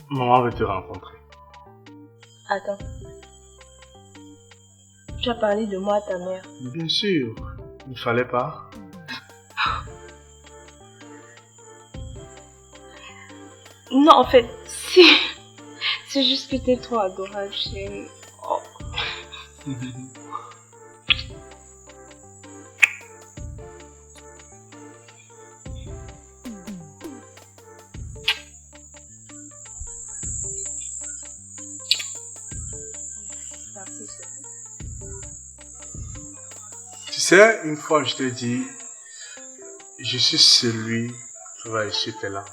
Maman veut te rencontrer. Attends. Tu as parlé de moi à ta mère. Bien sûr, il ne fallait pas. Non, en fait, si. C'est juste que t'es trop adorable, chérie. Oh. Merci, chérie. Tu sais, une fois je t'ai dit, je suis celui qui va essuyer tes larmes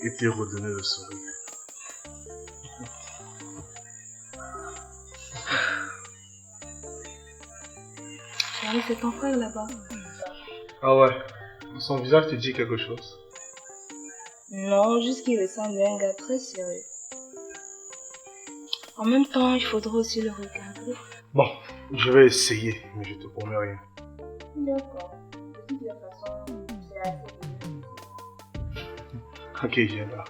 et te redonner le sourire. Chérie, c'est ton frère là-bas. Ah ouais, son visage te dit quelque chose? Non, juste qu'il ressemble à un gars très sérieux. En même temps, il faudra aussi le regarder. Bon, je vais essayer, mais je te promets rien. D'accord. De toute façon, c'est assez. Ok, j'ai là.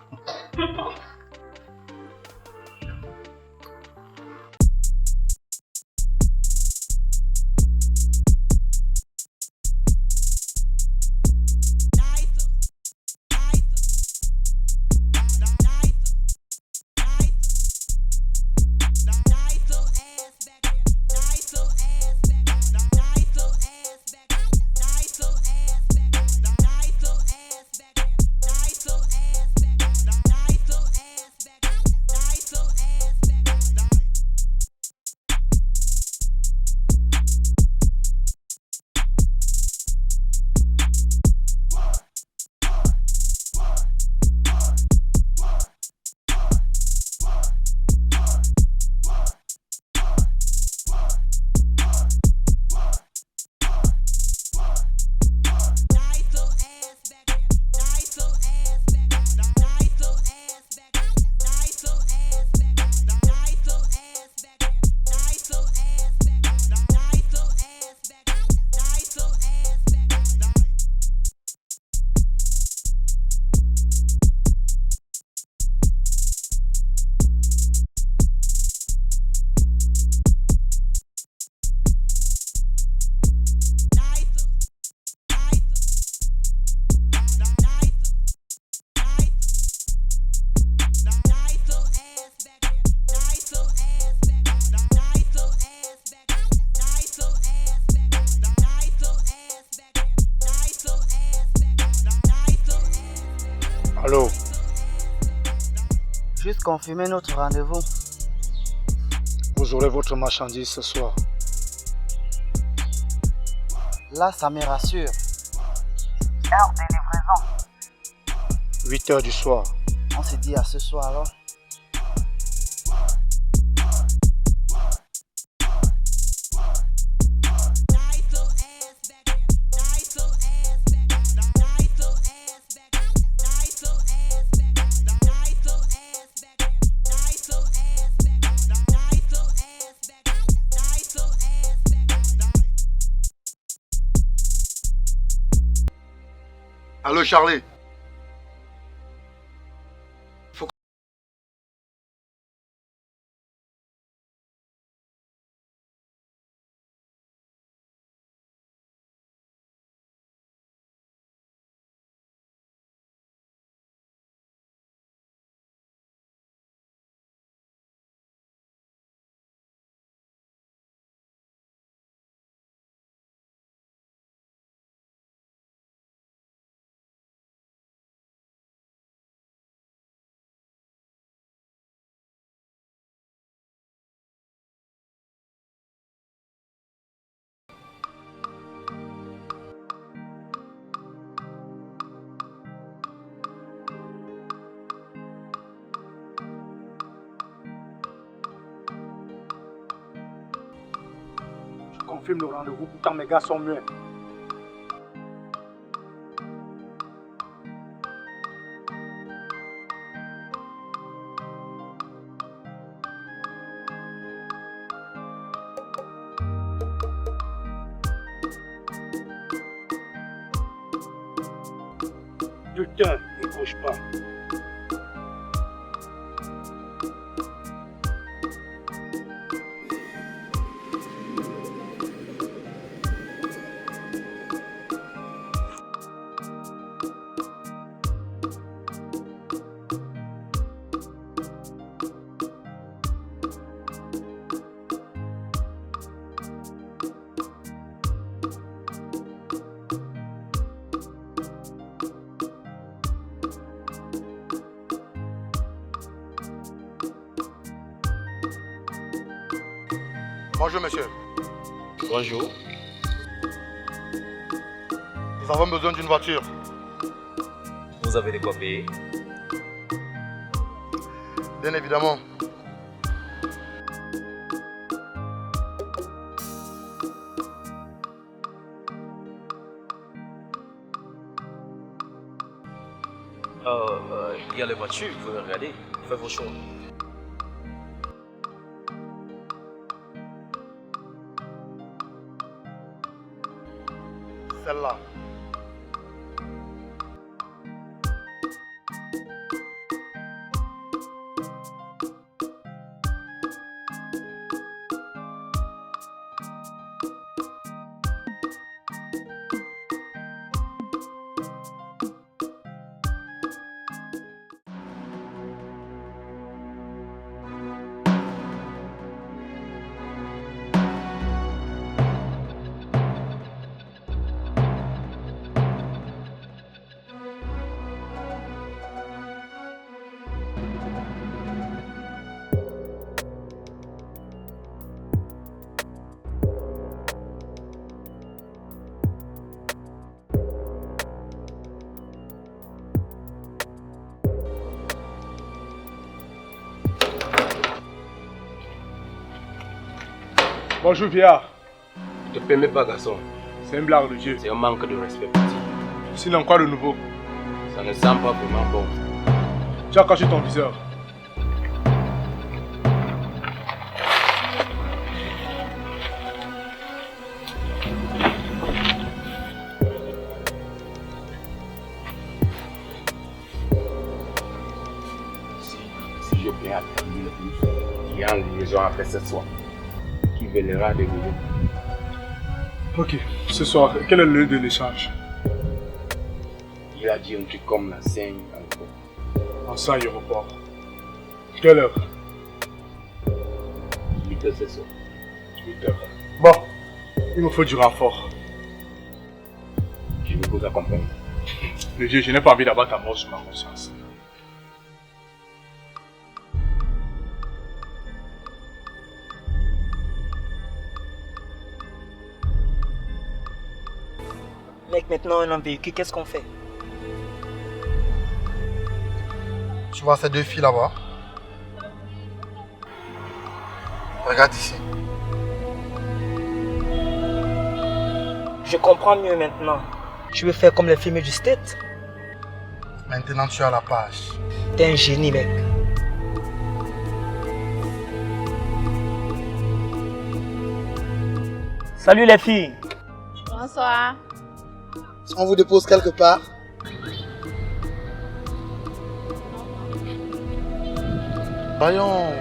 Allô? Juste confirmer notre rendez-vous. Vous aurez votre marchandise ce soir. Là, ça me rassure. Heure de livraison. 8 heures du soir. On se dit à ce soir alors. Allô Charlie? Confirme le rendez-vous, pourtant mes gars sont muets. Putain, il ne bouge pas. Bonjour, monsieur. Bonjour. Nous avons besoin d'une voiture. Vous avez de quoi payer? Bien évidemment. Il y a les voitures, vous pouvez regarder. Faites vos choix. Celle-là. Bonjour vieillard. Ne te permets pas, garçon. C'est une blague de Dieu. C'est un manque de respect, petit. Sinon quoi de nouveau? Ça ne sent pas vraiment bon. Tu as caché ton viseur. Si je viens à terminer le bus, il y a une liaison après ce soir qui viendra de nouveau. Ok, ce soir, quel est le lieu de l'échange? Il a dit un truc comme la scène encore. En 100 aéroport. Quelle heure? 8 heures ce soir. 8 heures. Bon, il me faut du renfort. Je vais vous accompagner. Le Dieu, je n'ai pas envie d'abattre ta mort sur ma conscience. Mec, maintenant on a un véhicule, qu'est-ce qu'on fait? Tu vois ces deux filles là-bas? Regarde ici. Je comprends mieux maintenant. Tu veux faire comme les films du State? Maintenant tu as la page. T'es un génie, mec. Salut les filles. Bonsoir. On vous dépose quelque part? Voyons.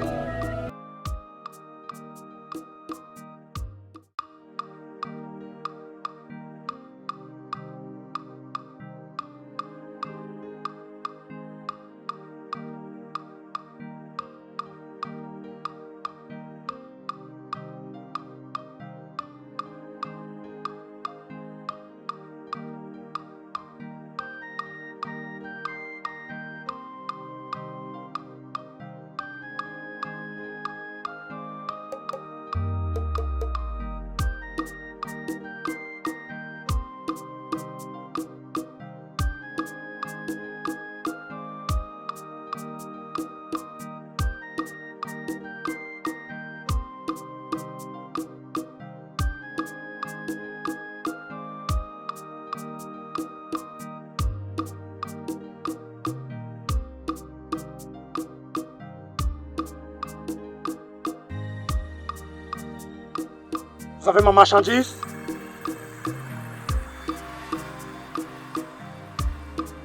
Vous avez ma marchandise?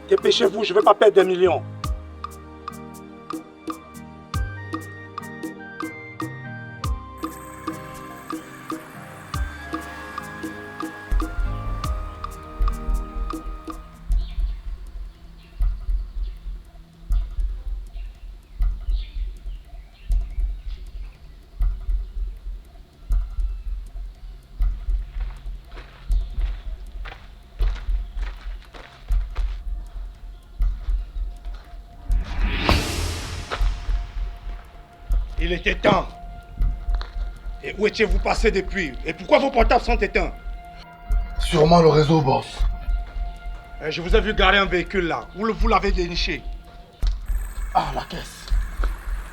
Dépêchez-vous, je ne vais pas perdre des millions. Il était temps. Et où étiez-vous passé depuis? Et pourquoi vos portables sont éteints? Sûrement le réseau, boss. Je vous ai vu garer un véhicule là. Où vous l'avez déniché? Ah, la caisse.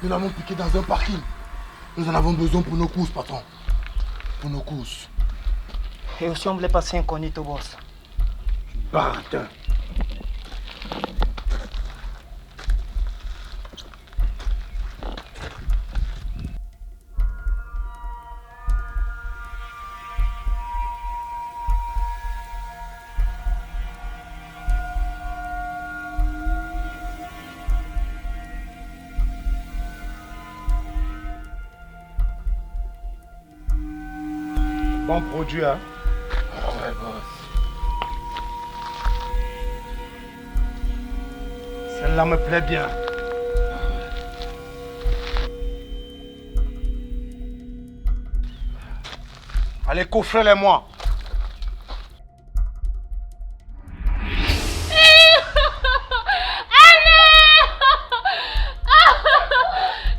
Nous l'avons piqué dans un parking. Nous en avons besoin pour nos courses, patron. Pour nos courses. Et aussi, on voulait passer incognito, boss. Baratin. Bon produit, hein? Ouais, boss. Celle-là me plaît bien. Allez, coffrez-les-moi.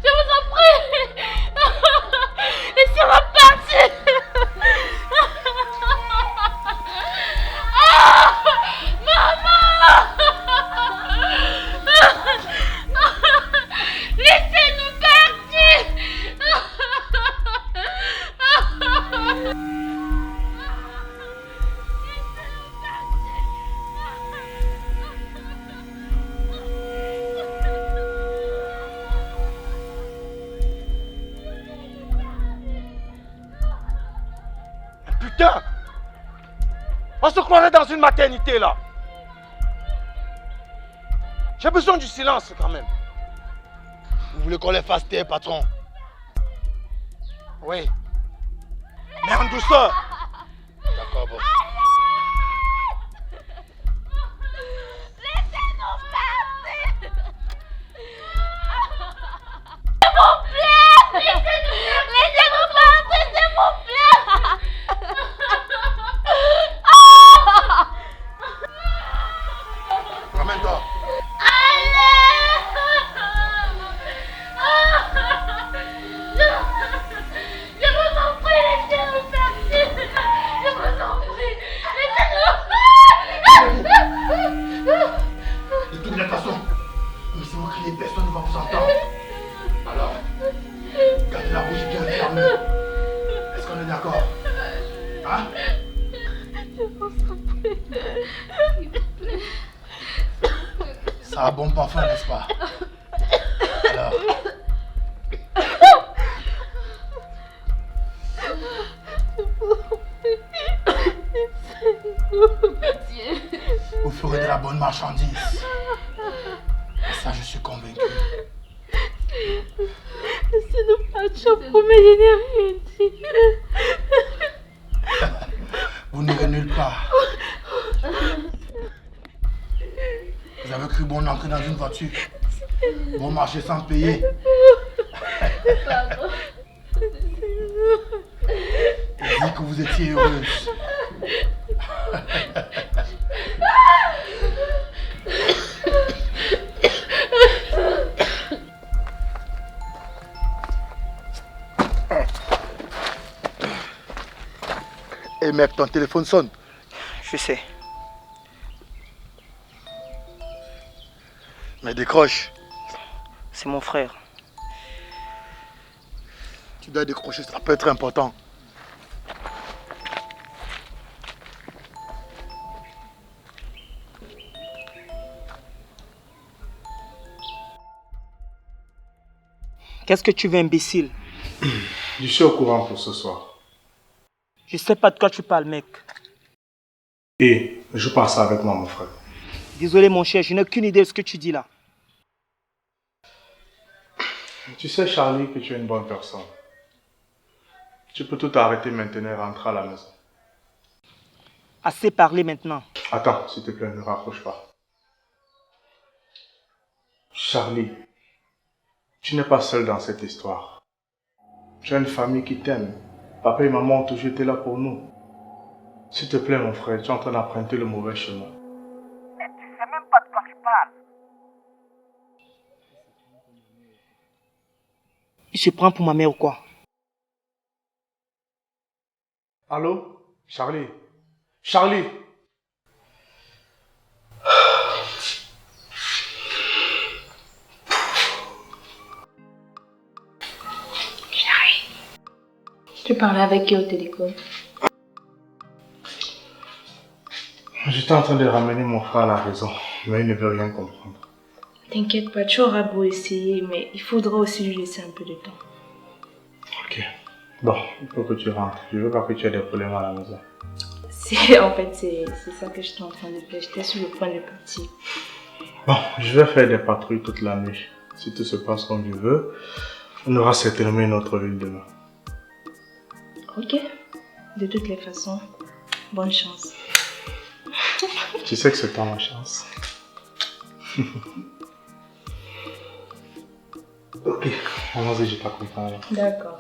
Je vous en prie. Laissez-moi partir. Maman! Laissez-nous partir. Putain! On se croirait dans une maternité là. J'ai besoin du silence quand même. Vous voulez qu'on les fasse taire, patron? Oui. Mais en douceur. D'accord, boss. Laissez-nous partir. S'il vous plaît! Laissez-nous partir, s'il vous plaît! Ramène-toi. Je vous en prie, laissez-nous partir. Je vous en prie, laissez-nous. De toutes les façons, mais si vous criez, personne ne va vous entendre. Alors, gardez la bouche bien fermée. Est-ce qu'on est d'accord? Hein? Je vous en prie. Ça a bon parfum, n'est-ce pas? Alors. Vous ferez de la bonne marchandise. Et ça, je suis convaincu. Laissez-nous partir, promet, je n'ai rien dit. Vous n'irez nulle part. Vous avez cru bon entrer dans une voiture. Bon marcher sans payer. Pardon. Dit que vous étiez heureuse. Hé mec, ton téléphone sonne. Je sais. Mais décroche. C'est mon frère. Tu dois décrocher, ça peut être important. Qu'est-ce que tu veux, imbécile? Je suis au courant pour ce soir. Je sais pas de quoi tu parles, mec. Et je passe avec moi, mon frère. Désolé, mon cher, je n'ai aucune idée de ce que tu dis là. Tu sais, Charlie, que tu es une bonne personne. Tu peux tout arrêter maintenant et rentrer à la maison. Assez parlé maintenant. Attends, s'il te plaît, ne raccroche pas. Charlie, tu n'es pas seul dans cette histoire. Tu as une famille qui t'aime. Papa et maman ont toujours été là pour nous. S'il te plaît, mon frère, tu es en train d'emprunter le mauvais chemin. Mais tu sais même pas de quoi tu parles. Je prends pour ma mère ou quoi? Allô? Charlie? Charlie? Tu parlais avec qui au téléphone? J'étais en train de ramener mon frère à la raison, mais il ne veut rien comprendre. T'inquiète pas, tu auras beau essayer, mais il faudra aussi lui laisser un peu de temps. Ok. Bon, il faut que tu rentres. Je veux pas que tu aies des problèmes à la maison. En fait, c'est ça que j'étais en train de faire. J'étais sur le point de partir. Bon, je vais faire des patrouilles toute la nuit. Si tout se passe comme je veux, on aura certainement une autre ville demain. Ok. De toutes les façons, bonne chance. Tu sais que c'est pas ma chance. Ok, allons-y, je t'accompagne. D'accord.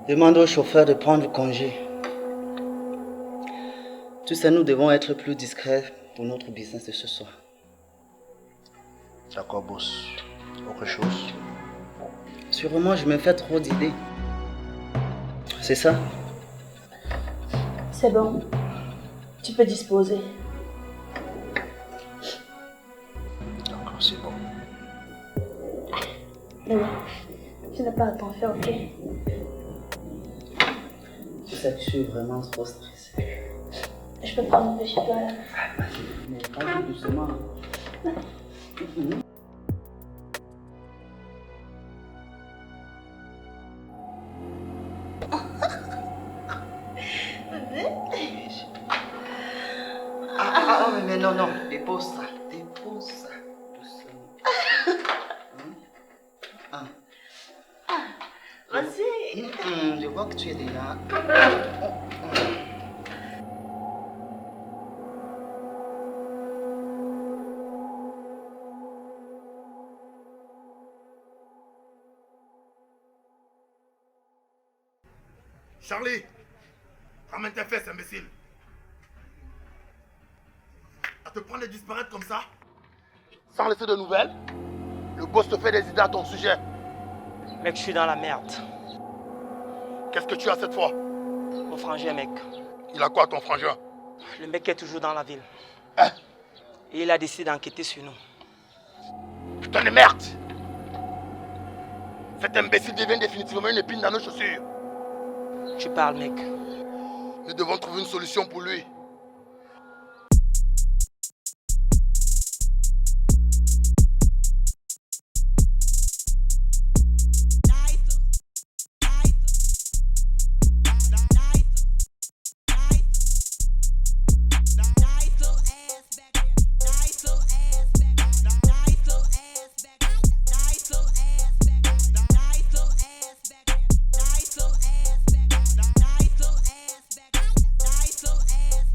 Demande au chauffeur de prendre congé. Tu sais, nous devons être plus discrets pour notre business de ce soir. D'accord, boss. Autre chose? Sûrement, je me fais trop d'idées. C'est ça? C'est bon. Tu peux disposer. D'accord, c'est bon. Mais bon, tu n'as pas à t'en faire, ok? Tu sais que je suis vraiment trop stressée. Je peux prendre un peu chez toi là. Mais pas doucement. Mais non, dépose ça. Dépose ça. Doucement. Vas-y. Je vois que tu es déjà. Charlie, ramène tes fesses, imbécile. À te prendre et disparaître comme ça, sans laisser de nouvelles, le boss te fait des idées à ton sujet. Mec, je suis dans la merde. Qu'est-ce que tu as cette fois? Mon frangin, mec. Il a quoi, ton frangin? Le mec est toujours dans la ville. Hein? Et il a décidé d'enquêter sur nous. Putain de merde! Cet imbécile devient définitivement une épine dans nos chaussures. Tu parles, mec. Nous devons trouver une solution pour lui. Nice little ass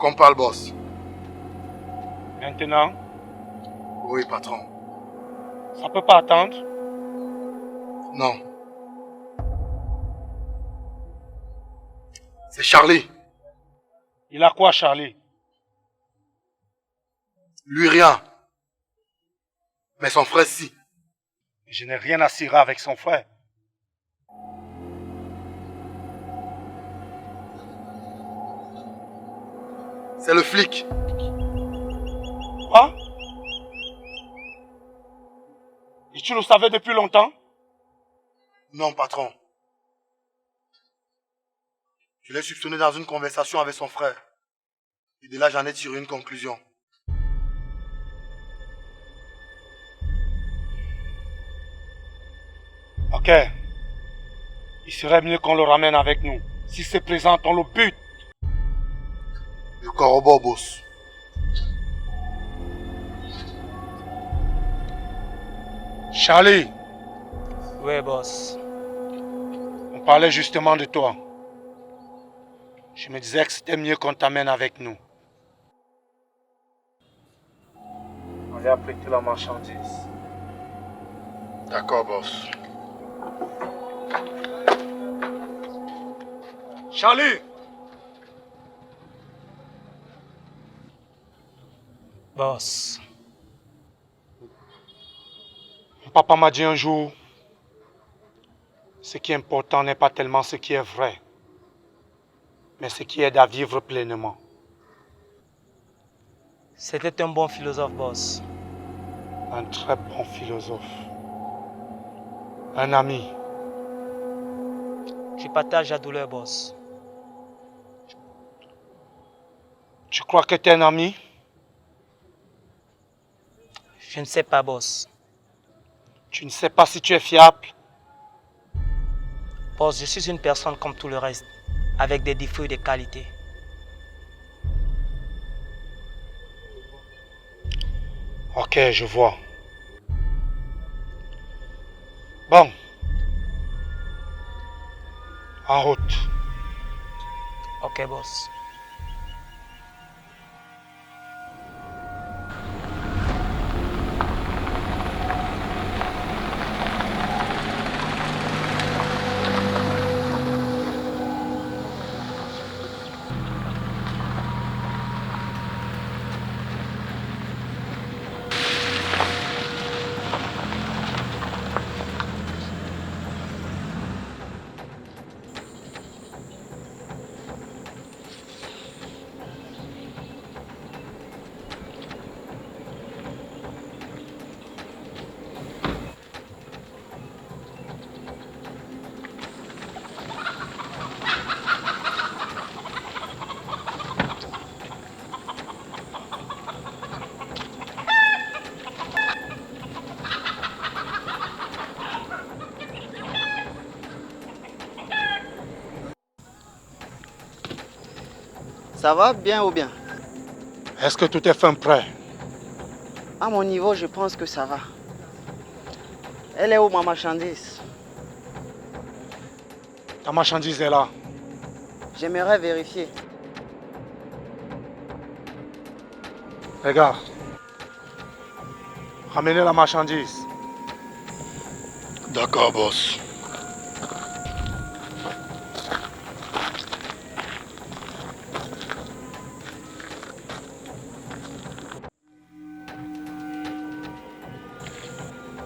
qu'on parle, boss. Maintenant? Oui, patron. Ça peut pas attendre? Non. C'est Charlie. Il a quoi, Charlie? Lui, rien. Mais son frère, si. Je n'ai rien à cirer avec son frère. C'est le flic. Quoi? Et tu le savais depuis longtemps? Non, patron. Je l'ai soupçonné dans une conversation avec son frère. Et de là, j'en ai tiré une conclusion. Ok. Il serait mieux qu'on le ramène avec nous. Si c'est présent, on le bute. Le corrobo, boss. Charlie. Ouais, boss. On parlait justement de toi. Je me disais que c'était mieux qu'on t'amène avec nous. On va apprêter la marchandise. D'accord, boss. Charlie! Boss. Mon papa m'a dit un jour, ce qui est important n'est pas tellement ce qui est vrai, mais ce qui aide à vivre pleinement. C'était un bon philosophe, boss. Un très bon philosophe. Un ami. Je partage la douleur, boss. Tu crois que tu es un ami? Je ne sais pas, boss. Tu ne sais pas si tu es fiable? Boss, je suis une personne comme tout le reste, avec des défauts et des qualités. Ok, je vois. Bon. En route. Ok, boss. Ça va bien ou bien? Est-ce que tout est fin prêt? À mon niveau, je pense que ça va. Elle est où ma marchandise? Ta marchandise est là. J'aimerais vérifier. Regarde. Ramenez la marchandise. D'accord, boss.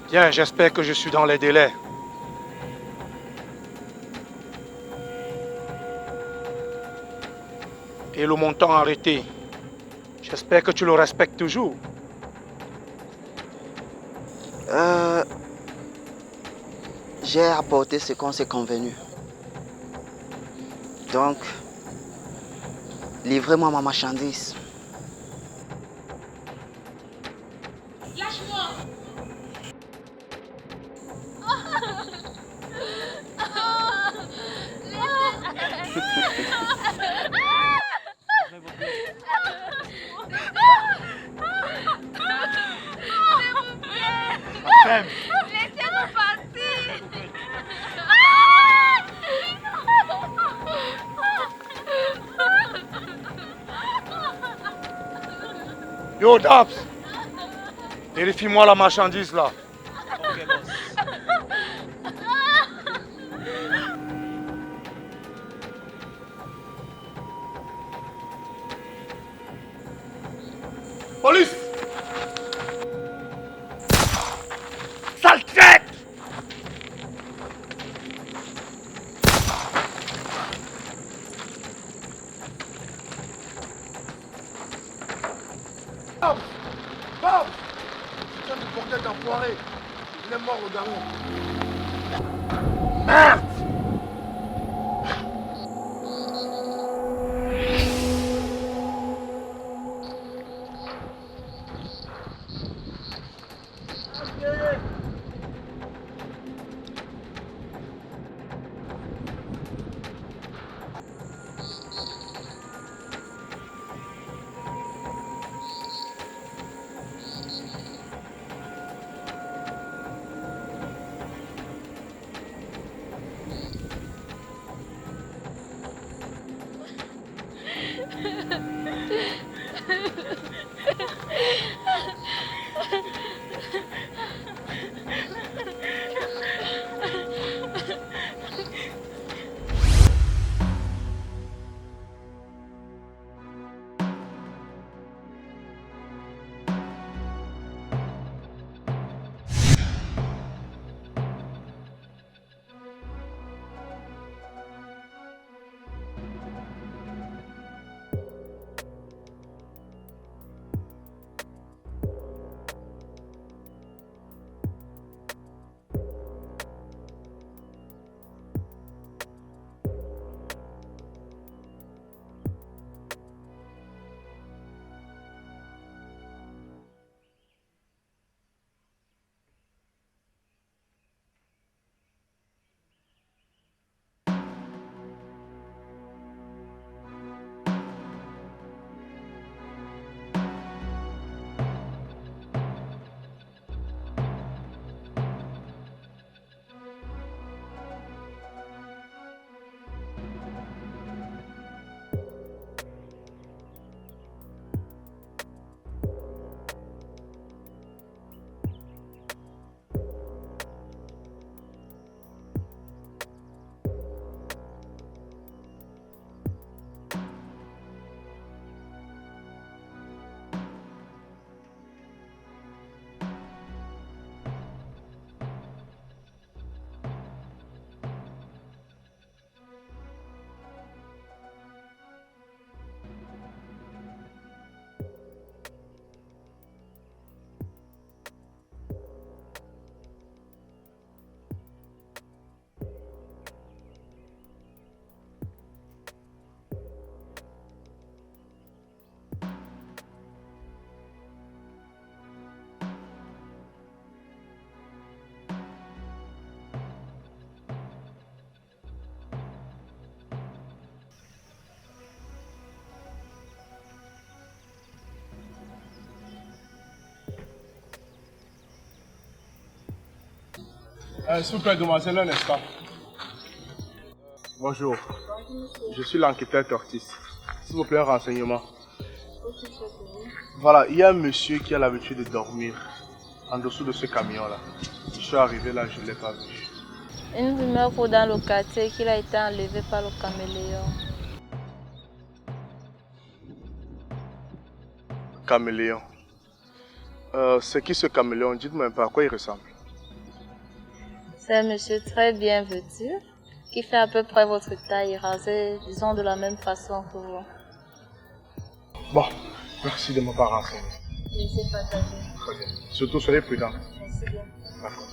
Bien, j'espère que je suis dans les délais. Et le montant arrêté, j'espère que tu le respectes toujours. J'ai apporté ce qu'on s'est convenu. Donc, livrez-moi ma marchandise. Lâche-moi. Laissez-nous partir. Yo, Dabs, vérifie-moi la marchandise là. Ok, boss. Police! Sale traite! Dabs! Dabs! Putain de bordel d'enfoiré! Il est mort, le gamin. Merde! S'il vous plaît, demoiselle, un instant. Bonjour. Je suis l'enquêteur Curtis. S'il vous plaît, un renseignement. Voilà, il y a un monsieur qui a l'habitude de dormir en dessous de ce camion-là. Je suis arrivé là, je ne l'ai pas vu. Il nous dit dans le quartier qu'il a été enlevé par le caméléon. Caméléon. C'est qui ce caméléon? Dites-moi un peu à quoi il ressemble. C'est un monsieur très bien vêtu, qui fait à peu près votre taille, rasé, disons de la même façon que vous. Bon, merci de m'avoir renseigné. Je sais partager. Très bien. Surtout, soyez prudent. Merci bien. D'accord.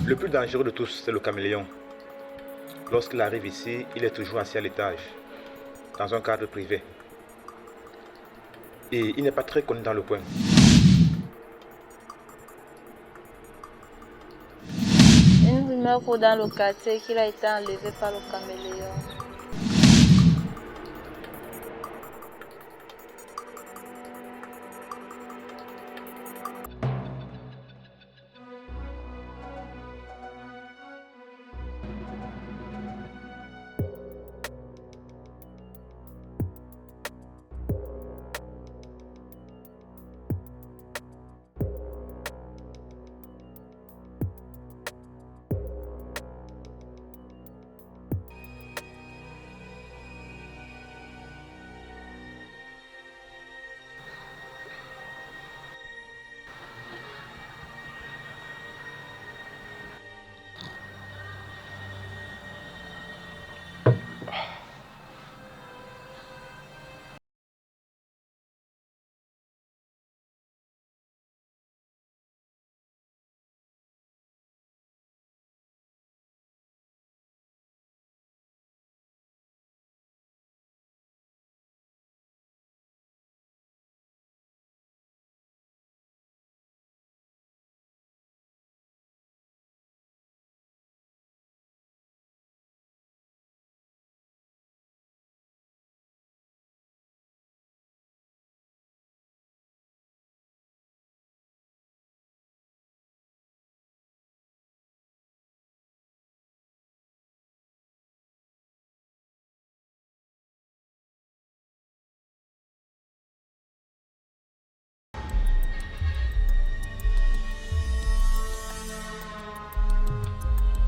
Le plus dangereux de tous, c'est le caméléon. Lorsqu'il arrive ici, il est toujours assis à l'étage, dans un cadre privé. Et il n'est pas très connu dans le coin. Une rumeur court dans le quartier qu'il a été enlevé par le caméléon.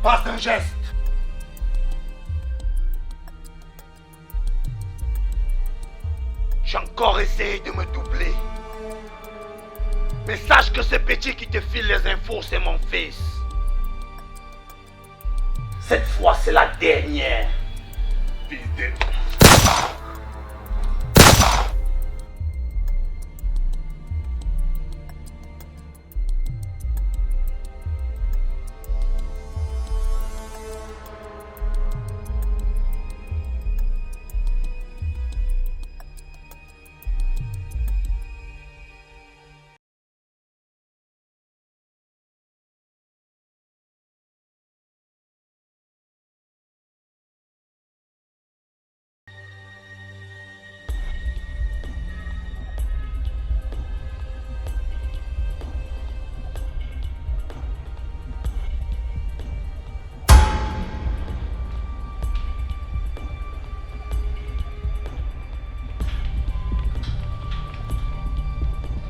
Passe un geste. J'ai encore essayé de me doubler. Mais sache que ce petit qui te file les infos, c'est mon fils. Cette fois, c'est la dernière. Fils de...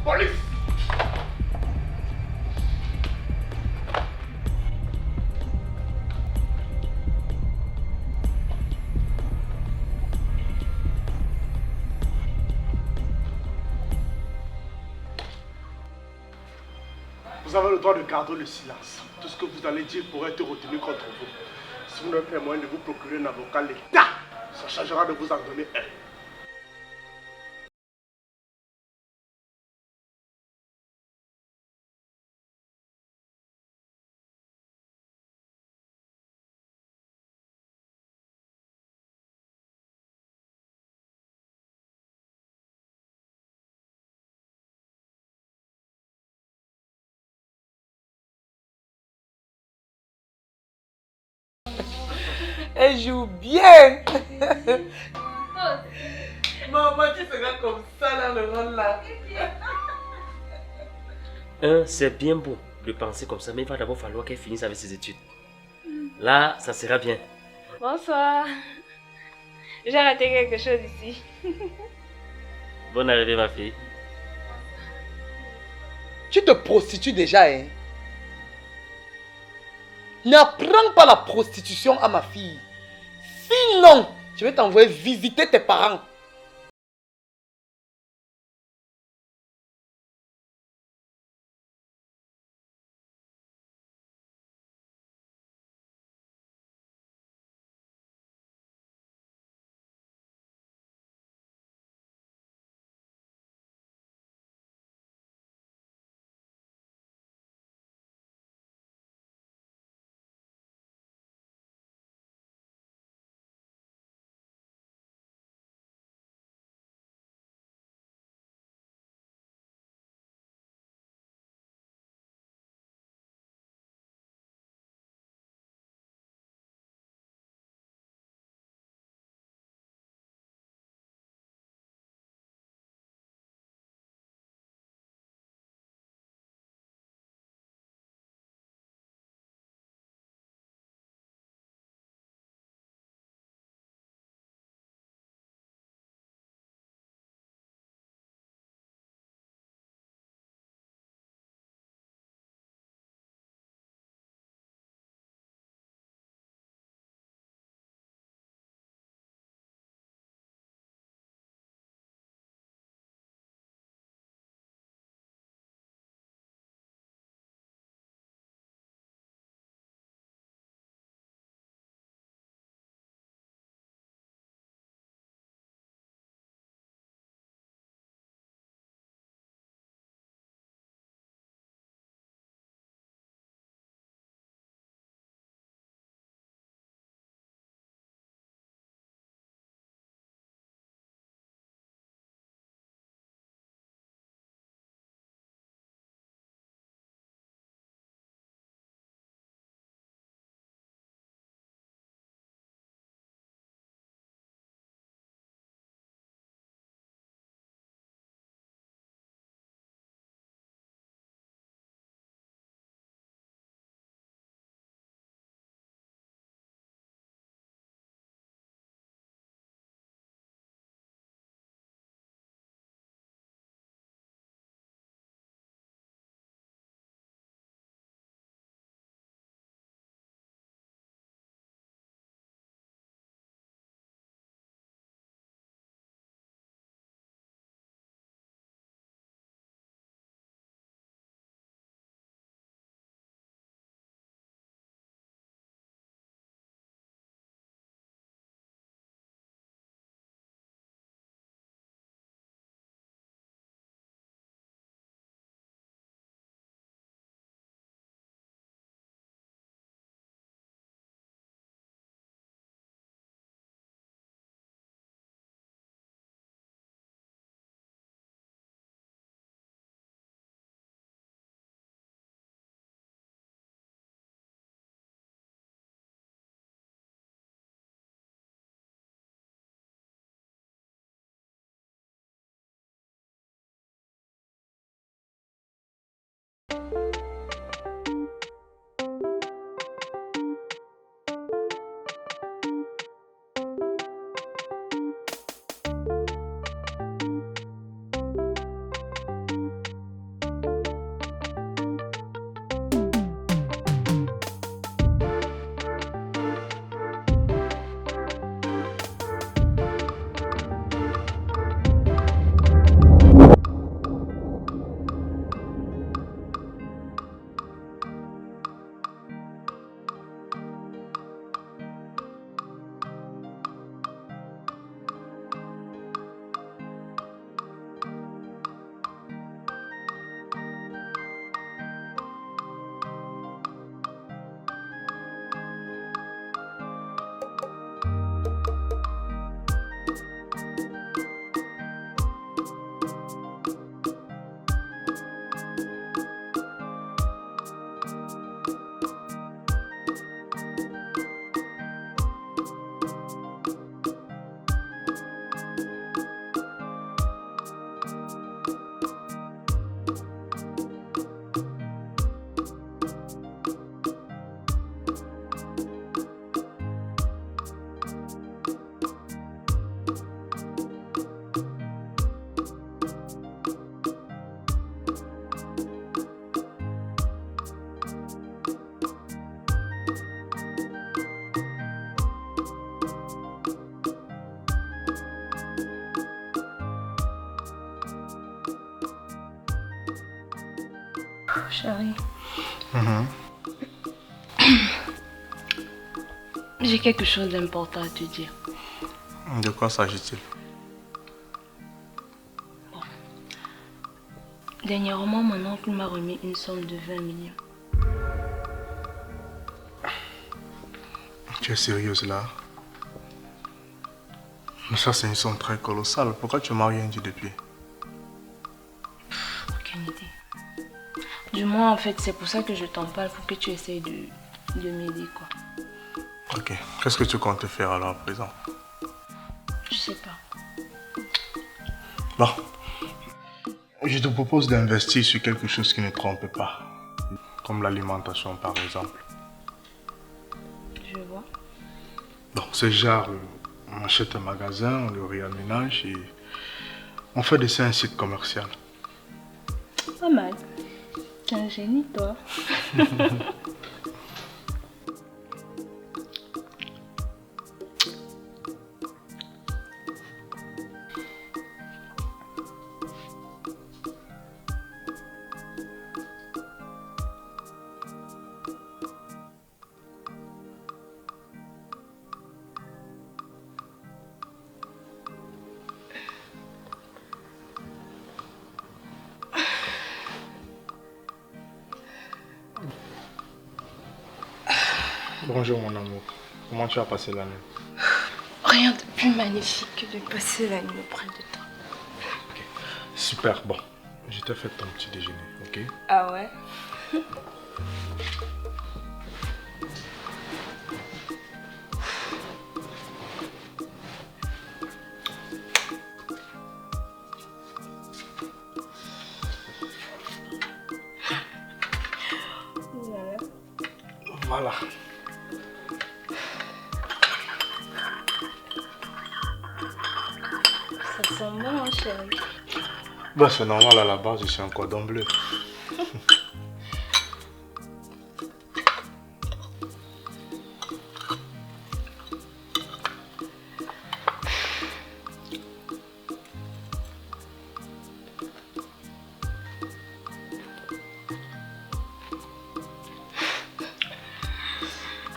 Police! Vous avez le droit de garder le silence. Tout ce que vous allez dire pourrait être retenu contre vous. Si vous n'avez pas moyen de vous procurer un avocat, l'État se chargera de vous en donner un. Elle joue bien. Maman, tu seras comme ça dans le rôle là. C'est bien beau de penser comme ça, mais il va d'abord falloir qu'elle finisse avec ses études. Là, ça sera bien. Bonsoir. J'ai raté quelque chose ici. Bonne arrivée, ma fille. Tu te prostitues déjà, hein? N'apprends pas la prostitution à ma fille. Sinon, je vais t'envoyer visiter tes parents. Chérie. J'ai quelque chose d'important à te dire. De quoi s'agit-il? Dernièrement, mon oncle m'a remis une somme de 20 millions. Tu es sérieuse là? Mais ça, c'est une somme très colossale. Pourquoi tu m'as rien dit depuis? Aucune idée. Du moins, en fait, c'est pour ça que je t'en parle, pour que tu essayes de m'aider, quoi. Ok. Qu'est-ce que tu comptes faire alors à présent? Je sais pas. Bon. Je te propose d'investir sur quelque chose qui ne trompe pas. Comme l'alimentation, par exemple. Je vois. Bon, c'est genre, on achète un magasin, on le réaménage et on fait de ça un site commercial. Pas mal. T'es un génie, toi. Bonjour mon amour, comment tu as passé l'année? Rien de plus magnifique que de passer la nuit auprès de toi. Okay. Super, bon, je t'ai fait ton petit déjeuner, ok? Ah ouais? Voilà. Ça sent bon, hein, chérie. Bah, c'est normal, à la base, je suis un cordon bleu.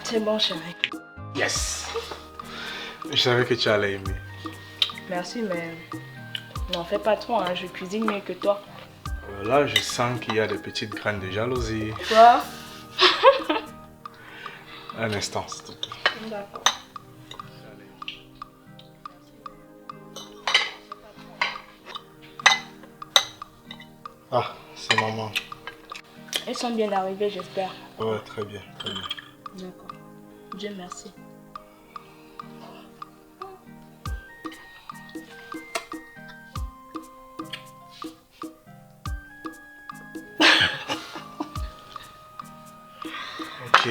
C'est bon, chérie. Yes! Je savais que tu allais aimer. Merci, mais n'en fais pas trop, hein. Je cuisine mieux que toi. Là, je sens qu'il y a des petites graines de jalousie. Quoi? Un instant, s'il te plaît. D'accord. Ah, c'est maman. Elles sont bien arrivées, j'espère. Ouais, très bien, très bien. D'accord. Dieu merci. Ok.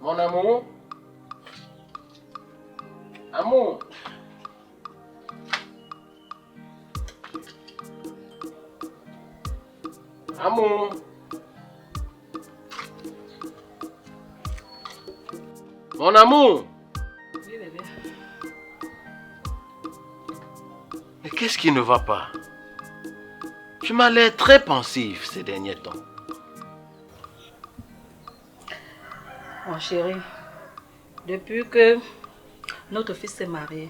Mon amour. Amour. Amour. Mon amour. Oui, bébé. Mais qu'est-ce qui ne va pas? Tu m'as l'air très pensif ces derniers temps. Mon chéri, depuis que notre fils s'est marié,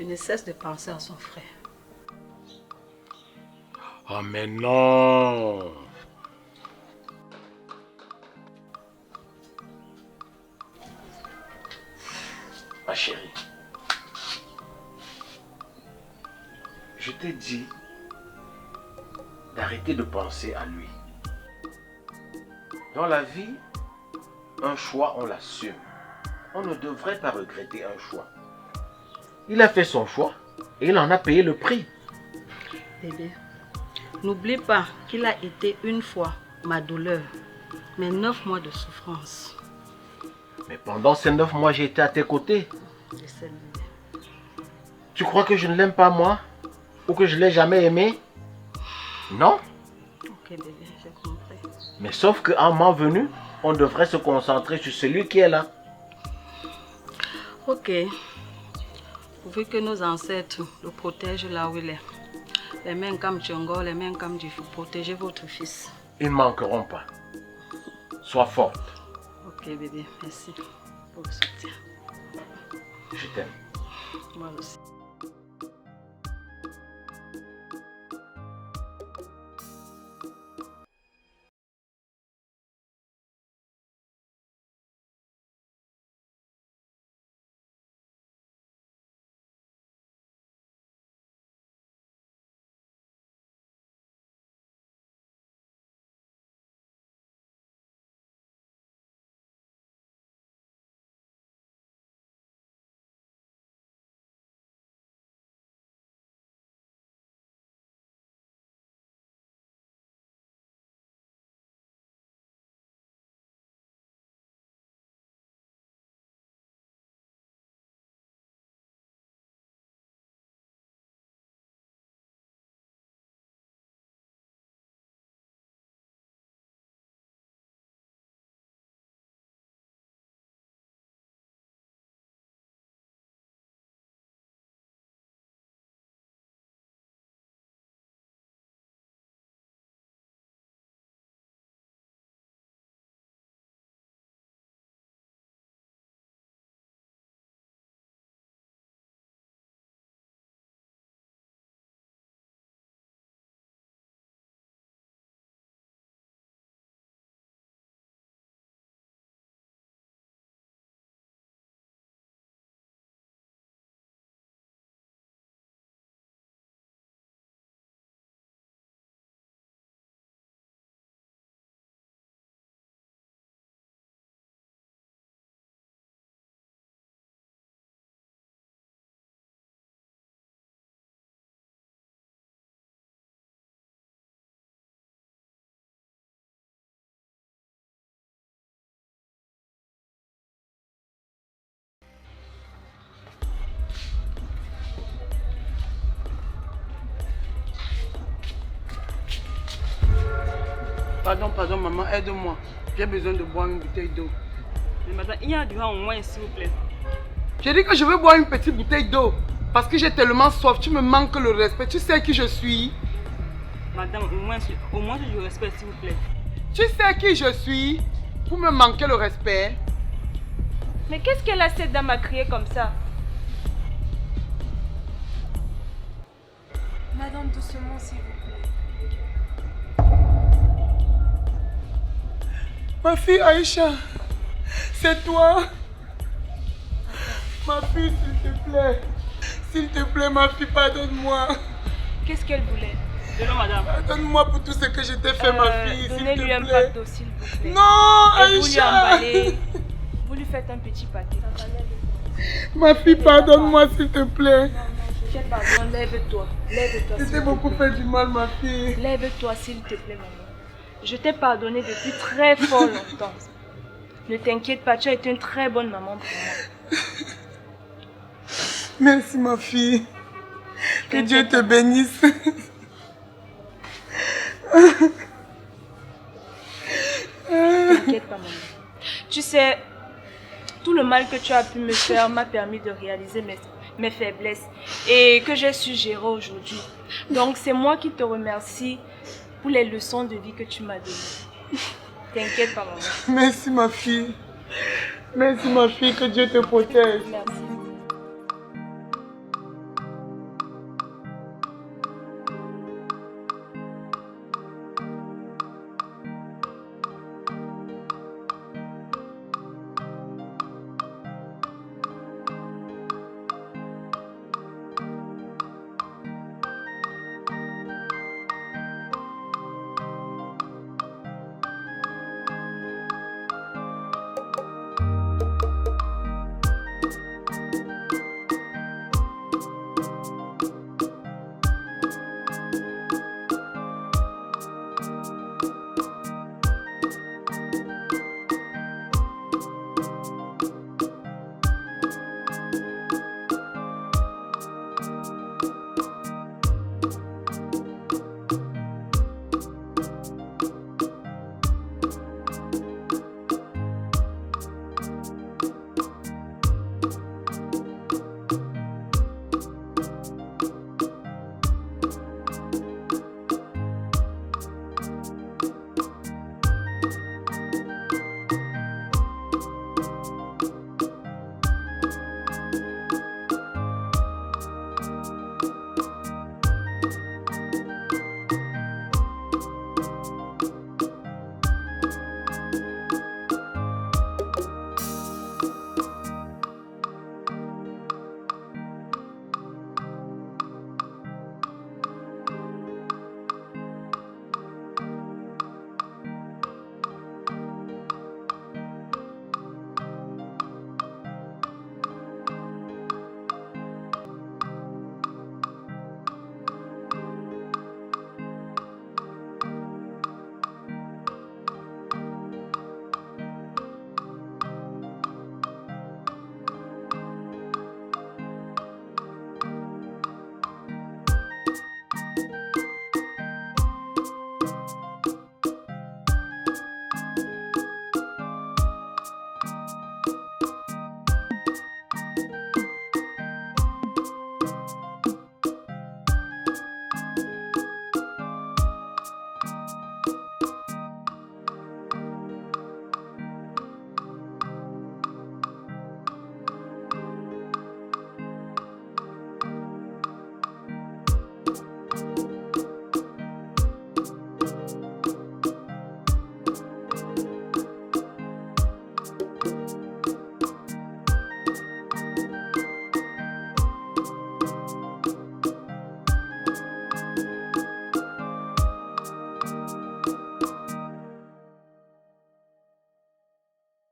il ne cesse de penser à son frère. Oh mais non. Ma chérie, je t'ai dit d'arrêter de penser à lui. Dans la vie, un choix, on l'assume. On ne devrait pas regretter un choix. Il a fait son choix et il en a payé le prix. Bébé, n'oublie pas qu'il a été une fois ma douleur, mais 9 mois de souffrance. Mais pendant ces 9 mois, j'ai été à tes côtés. Je sais, bébé. Tu crois que je ne l'aime pas moi? Ou que je ne l'ai jamais aimé? Non? Ok bébé, j'ai compris. Mais sauf qu'à un moment venu, on devrait se concentrer sur celui qui est là. Ok. Pourvu que nos ancêtres le protègent là où il est. Les mains comme Tchongo, les mains comme Dieu, protégez votre fils. Ils ne manqueront pas. Sois forte. Ok bébé, merci pour le soutien. Je t'aime. Moi aussi. Pardon, maman, aide-moi. J'ai besoin de boire une bouteille d'eau. Mais madame, il y a du vin au moins, s'il vous plaît. J'ai dit que je veux boire une petite bouteille d'eau. Parce que j'ai tellement soif, tu me manques le respect. Tu sais qui je suis? Madame, au moins je le respecte, s'il vous plaît. Tu sais qui je suis? Pour me manquer le respect. Mais qu'est-ce qu'elle a cette dame à crier comme ça? Madame, doucement, s'il vous plaît. Ma fille Aïcha, c'est toi? Ma fille, s'il te plaît, ma fille, pardonne-moi. Qu'est-ce qu'elle voulait? Non, madame. Pardonne-moi pour tout ce que je t'ai fait, ma fille, s'il te plaît. Donnez-lui un pack d'eau, s'il vous plaît. Non, et Aïcha. vous lui emballez. Vous lui faites un petit paquet. Ma fille, pardonne-moi, s'il te plaît. Je te pardonne, lève-toi. Lève-toi. Je t'ai beaucoup fait du mal, ma fille. Lève-toi, s'il te plaît, maman. Je t'ai pardonné depuis très fort longtemps. Ne t'inquiète pas, tu as été une très bonne maman pour moi. Merci, ma fille. Que Dieu te bénisse. T'inquiète pas, maman. Tu sais, tout le mal que tu as pu me faire m'a permis de réaliser mes faiblesses et que j'ai su gérer aujourd'hui. Donc, c'est moi qui te remercie pour les leçons de vie que tu m'as données. T'inquiète pas, maman. Merci, ma fille. Merci, ma fille. Que Dieu te protège. Merci.